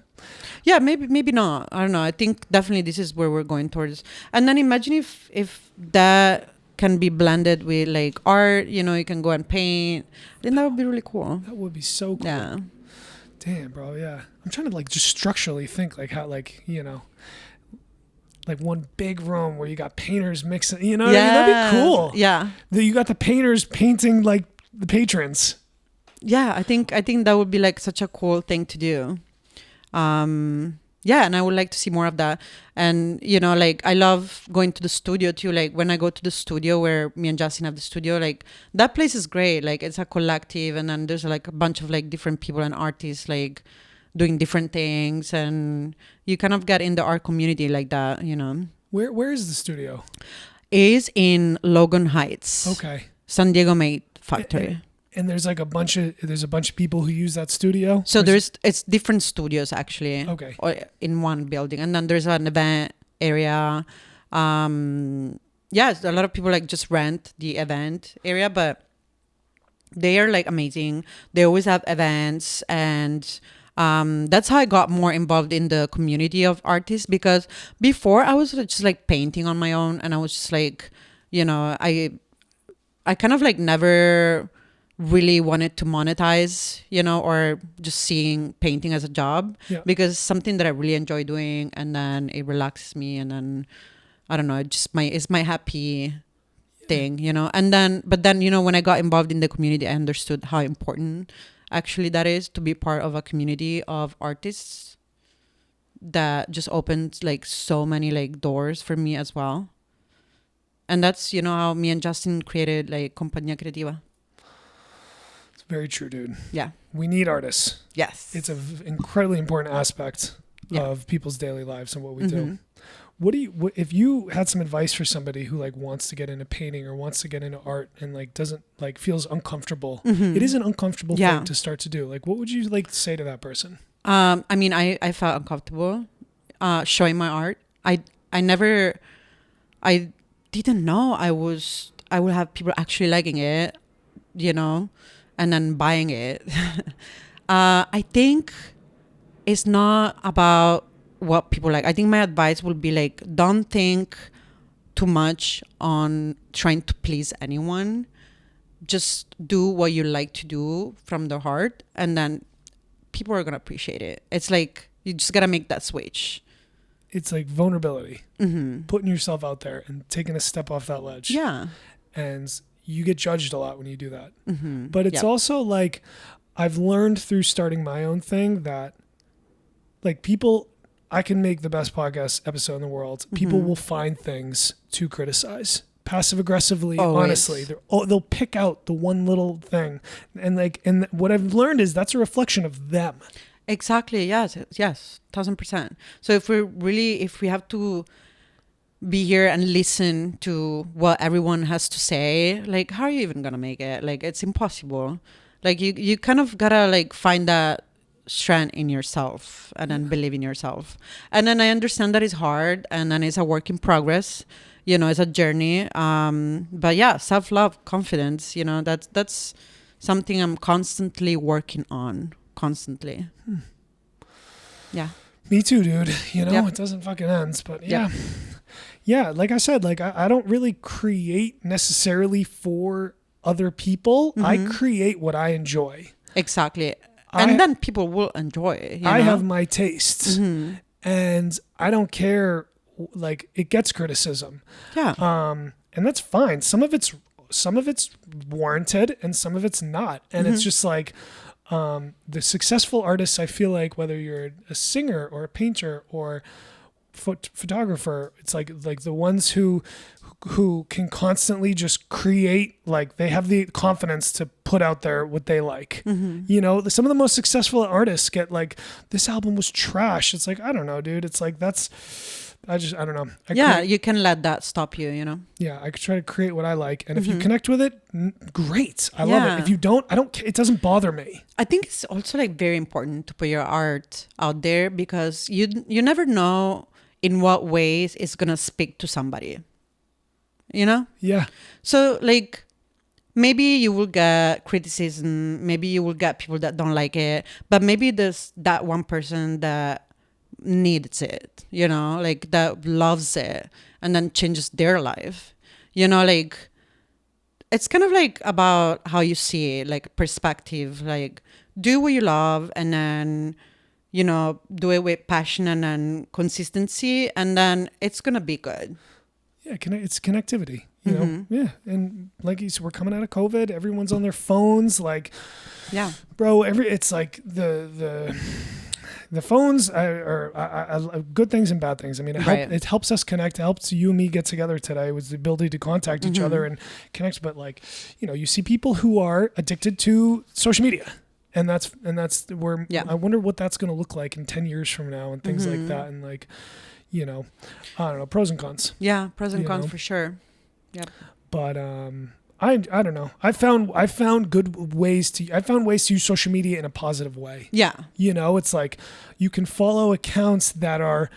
yeah, maybe not. I don't know. I think definitely this is where we're going towards. And then imagine if that can be blended with like art. You know, you can go and paint. Then that would be really cool. That would be so cool. Yeah. Damn, bro. Yeah. I'm trying to like just structurally think like how like, you know, like one big room where you got painters mixing, you know what I mean? That'd be cool. Yeah. You got the painters painting like the patrons. Yeah, I think that would be like such a cool thing to do. Yeah, and I would like to see more of that. And, you know, like I love going to the studio too. Like when I go to the studio where me and Justin have the studio, like that place is great. Like it's a collective, and then there's like a bunch of like different people and artists like doing different things, and you kind of get in the art community like that, you know. Where is the studio? Is in Logan Heights. Okay. San Diego Made Factory. And there's like a bunch of people who use that studio. So it's different studios actually. Okay. In one building, and then there's an event area. Yeah, a lot of people like just rent the event area, but they are like amazing. They always have events, and that's how I got more involved in the community of artists, because before I was just like painting on my own, and I was just like, you know, I kind of like never really wanted to monetize, you know, or just seeing painting as a job, because it's something that I really enjoy doing, and then it relaxes me, and then I don't know, it's my happy thing, you know. But then, you know, when I got involved in the community, I understood how important actually that is, to be part of a community of artists. That just opened like so many like doors for me as well. And that's, you know, how me and Justin created like Compagnia Creativa. Very true, dude. Yeah. We need artists. Yes. It's an incredibly important aspect of people's daily lives and what we do. If you had some advice for somebody who like wants to get into painting or wants to get into art and like doesn't like feels uncomfortable, it is an uncomfortable thing to start to do. Like, what would you like to say to that person? I mean, I felt uncomfortable showing my art. I didn't know I would have people actually liking it, you know, and then buying it. I think it's not about what people like. I think my advice would be like, don't think too much on trying to please anyone. Just do what you like to do from the heart, and then people are gonna appreciate it. It's like you just gotta make that switch. It's like vulnerability, putting yourself out there and taking a step off that ledge. Yeah, and you get judged a lot when you do that. But it's also like I've learned through starting my own thing that like people. I can make the best podcast episode in the world. People will find things to criticize passive aggressively. Always. Honestly, they'll pick out the one little thing, and what I've learned is that's a reflection of them. Exactly. Yes. 1000%. So if we have to be here and listen to what everyone has to say, like, how are you even gonna make it? Like, it's impossible. Like, you kind of gotta like find that strength in yourself and then believe in yourself. And then I understand that it's hard and then it's a work in progress, you know, it's a journey. But yeah, self-love, confidence, you know, that's something I'm constantly working on, constantly. Yeah. Me too, dude. You know, it doesn't fucking end, but yeah, like I said, like I don't really create necessarily for other people. I create what I enjoy. Exactly. And then people will enjoy it. You know? I have my tastes, and I don't care. Like, it gets criticism, and that's fine. Some of it's warranted, and some of it's not. And it's just like the successful artists. I feel like whether you're a singer or a painter or photographer, it's like the ones who can constantly just create, like they have the confidence to put out there what they like. You know, some of the most successful artists get like, this album was trash. It's like, I don't know, dude. It's like, I don't know. You can let that stop you, you know? Yeah, I could try to create what I like. And if you connect with it, great. I love it. If you don't, I don't care. It doesn't bother me. I think it's also like very important to put your art out there because you never know in what ways it's going to speak to somebody. You know? Yeah. So like maybe you will get criticism, maybe you will get people that don't like it, but maybe there's that one person that needs it, you know, like that loves it and then changes their life. You know, like it's kind of like about how you see it, like perspective, like do what you love and then, you know, do it with passion and then consistency and then it's going to be good. Yeah, it's connectivity, you know? Yeah, and like you said, we're coming out of COVID. Everyone's on their phones. Like, bro, it's like the phones are good things and bad things. I mean, it helps us connect. It helps you and me get together today with the ability to contact each other and connect. But like, you know, you see people who are addicted to social media. And that's where I wonder what that's going to look like in 10 years from now and things like that. And like, you know, I don't know, pros and cons. Yeah, pros and cons for sure. Yeah. But I don't know. I found ways to use social media in a positive way. Yeah. You know, it's like you can follow accounts that are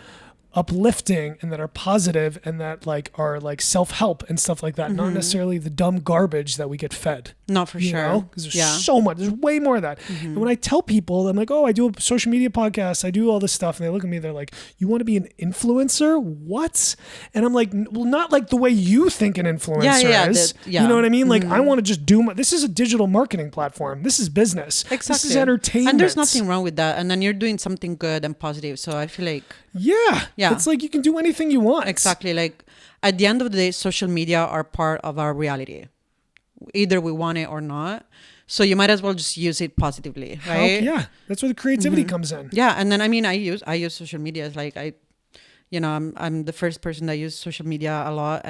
uplifting and that are positive and that like are like self-help and stuff like that, not necessarily the dumb garbage that we get fed. Not for sure. Because there's so much, there's way more of that. And when I tell people, I'm like, oh, I do a social media podcast, I do all this stuff, and they look at me, they're like, you want to be an influencer? What? And I'm like, well, not like the way you think an influencer is. You know what I mean? Like, I want to just this is a digital marketing platform. This is business. Exactly. This is entertainment. And there's nothing wrong with that. And then you're doing something good and positive. So I feel like yeah. It's like you can do anything you want. Exactly. Like at the end of the day, social media are part of our reality. Either we want it or not. So you might as well just use it positively, right? Yeah. That's where the creativity comes in. Yeah. And then, I mean, I use social media. It's like I'm the first person that uses social media a lot.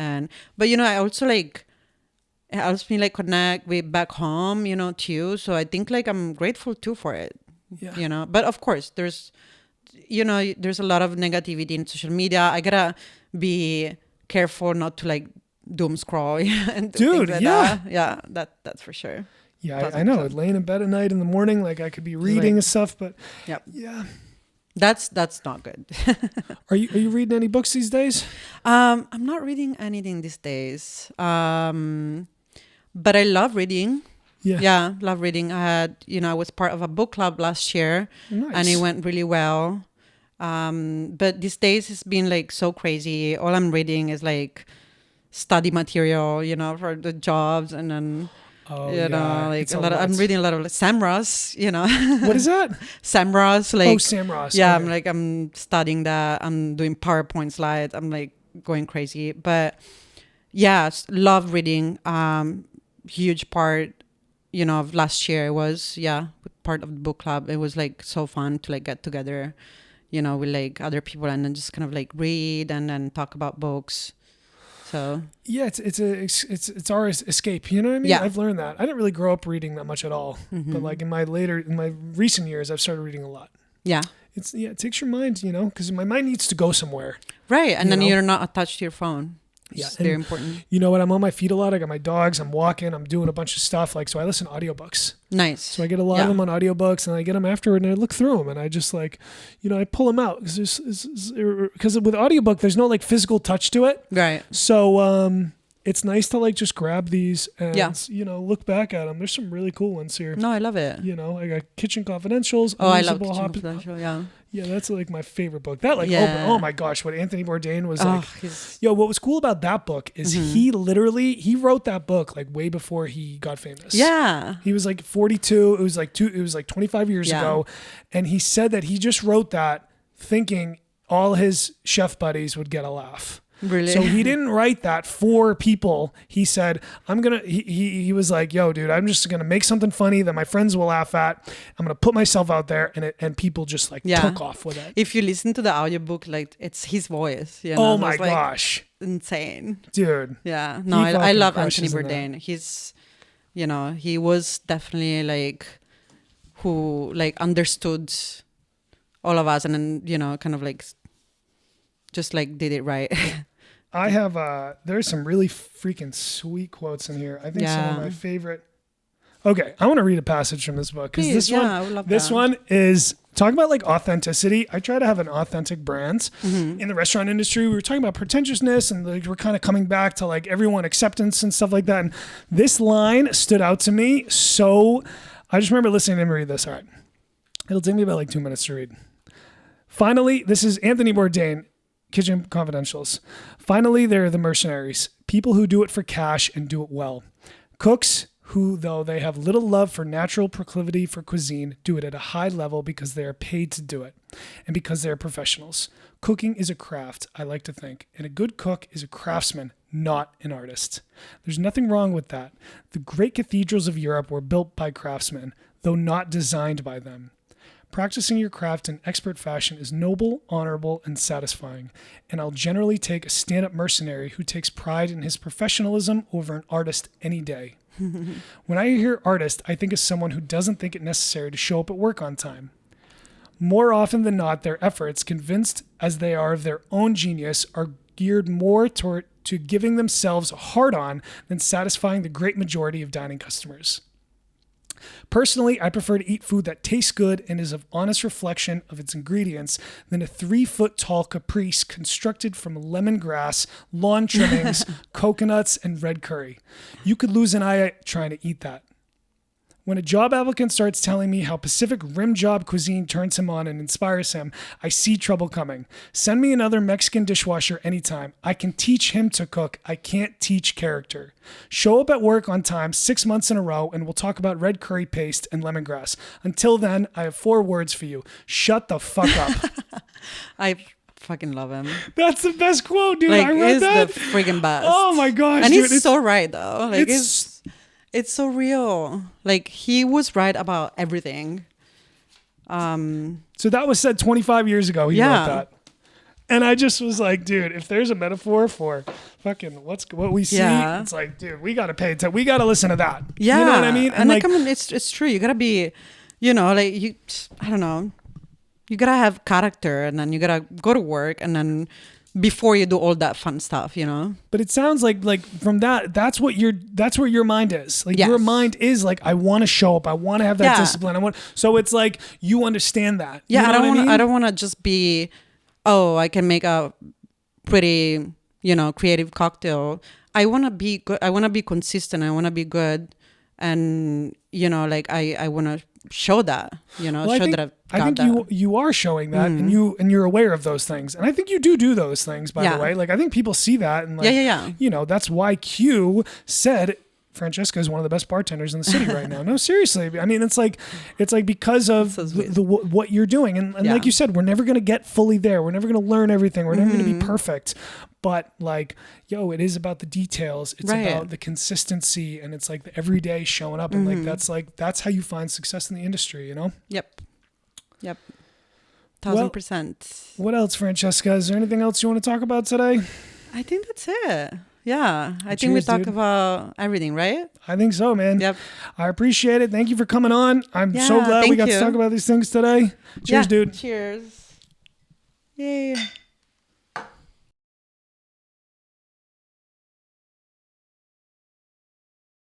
But, you know, I also like, it helps me like connect with back home, too. So I think like I'm grateful too for it, Yeah. But of course, there's a lot of negativity in social media. I gotta be careful not to like doom scroll and do Dude, things like yeah. that. Yeah, that's for sure. Yeah, I know. 1000%. Laying in bed at night in the morning, like I could be reading Like, and stuff, but yep. yeah. That's not good. Are you reading any books these days? I'm not reading anything these days. But I love reading. Yeah. Yeah, love reading. I was part of a book club last year, Nice. and it went really well. But these days it's been like so crazy. All I'm reading is like study material, for the jobs, and then like I'm reading a lot of like, Sam Ross, What is that? Sam Ross, like Sam Ross. yeah, Okay. I'm studying that. I'm doing PowerPoint slides. I'm like going crazy, but yeah, love reading. Huge part, of last year was part of the book club. It was like so fun to like get together, with like other people and then just kind of like read and then talk about books. So yeah, it's our escape. You know what I mean? Yeah. I've learned that. I didn't really grow up reading that much at all, but like in my recent years, I've started reading a lot. Yeah. It takes your mind, because my mind needs to go somewhere. Right, and then know? you're not attached to your phone. Yeah, It's very important. You know what? I'm on my feet a lot. I got my dogs. I'm walking. I'm doing a bunch of stuff. Like, so I listen to audiobooks. Nice. So I get a lot of them on audiobooks, and I get them afterward, and I look through them, and I just like, I pull them out because with audiobook, there's no like physical touch to it. Right. So it's nice to like just grab these and look back at them. There's some really cool ones here. No, I love it. I got Kitchen Confidentials. Oh, I love Kitchen Confidential. Yeah. Yeah, that's like my favorite book. That oh my gosh, what Anthony Bourdain was like. What was cool about that book is he wrote that book like way before he got famous. Yeah. He was like 42. It was like 25 years ago. And he said that he just wrote that thinking all his chef buddies would get a laugh. Really? So he didn't write that for people. He said, he was like, yo, dude, I'm just going to make something funny that my friends will laugh at. I'm going to put myself out there and people just like took off with it. If you listen to the audiobook, like it's his voice, Oh my gosh. Insane. Dude. Yeah. No, I love Anthony Bourdain. He's, he was definitely like who like understood all of us and then, kind of like just like did it right. I have there's some really freaking sweet quotes in here. I think some of my favorite. Okay, I want to read a passage from this book because this one is talking about like authenticity. I try to have an authentic brand in the restaurant industry. We were talking about pretentiousness and like we're kind of coming back to like everyone acceptance and stuff like that. And this line stood out to me. So I just remember listening to him read this. All right, it'll take me about like 2 minutes to read. Finally, this is Anthony Bourdain. Kitchen Confidentials. Finally, there are the mercenaries, people who do it for cash and do it well. Cooks who, though they have little love for natural proclivity for cuisine, do it at a high level because they are paid to do it and because they are professionals. Cooking is a craft, I like to think, and a good cook is a craftsman, not an artist. There's nothing wrong with that. The great cathedrals of Europe were built by craftsmen, though not designed by them. Practicing your craft in expert fashion is noble, honorable, and satisfying, and I'll generally take a stand-up mercenary who takes pride in his professionalism over an artist any day. When I hear artist, I think of someone who doesn't think it necessary to show up at work on time. More often than not, their efforts, convinced as they are of their own genius, are geared more to giving themselves a hard-on than satisfying the great majority of dining customers. Personally, I prefer to eat food that tastes good and is of honest reflection of its ingredients than a 3-foot-tall caprice constructed from lemongrass, lawn trimmings, coconuts, and red curry. You could lose an eye trying to eat that. When a job applicant starts telling me how Pacific Rim job cuisine turns him on and inspires him, I see trouble coming. Send me another Mexican dishwasher anytime. I can teach him to cook. I can't teach character. Show up at work on time 6 months in a row and we'll talk about red curry paste and lemongrass. Until then, I have 4 words for you. Shut the fuck up. I fucking love him. That's the best quote, dude. Like, I read that. The friggin' best. Oh my gosh, and dude. he's so right though. Like it's so real. Like he was right about everything. So that was said 25 years ago. He wrote that. And I just was like, dude, if there's a metaphor for fucking what we see, it's like, dude, we got to pay attention. We got to listen to that. Yeah. You know what I mean? And like, I mean, it's true. You got to be, you know, like I don't know. You got to have character, and then you got to go to work, and then before you do all that fun stuff, you know? But it sounds like from that's where your mind is. Like your mind is like, I want to show up. I want to have that discipline. So it's like, you understand that. Yeah. You know I don't want to just be, oh, I can make a pretty, you know, creative cocktail. I want to be good. I want to be consistent. I want to be good. And, you know, like I want to show that, you know, well, that I think you are showing that, and you're aware of those things. And I think you do those things, by the way. Like, I think people see that, and like, you know, that's why Q said Francesca is one of the best bartenders in the city right now. No, seriously. I mean, it's like because of what you're doing. And like you said, we're never going to get fully there. We're never going to learn everything. We're never going to be perfect. But like, yo, it is about the details. It's about the consistency, and it's like the everyday showing up. And that's how you find success in the industry, you know? Yep. 1000%. What else, Francesca? Is there anything else you want to talk about today? I think that's it. Yeah, I think we talked about everything, right? I think so, man. Yep. I appreciate it. Thank you for coming on. I'm so glad we got to talk about these things today. Cheers, dude. Cheers. Yay.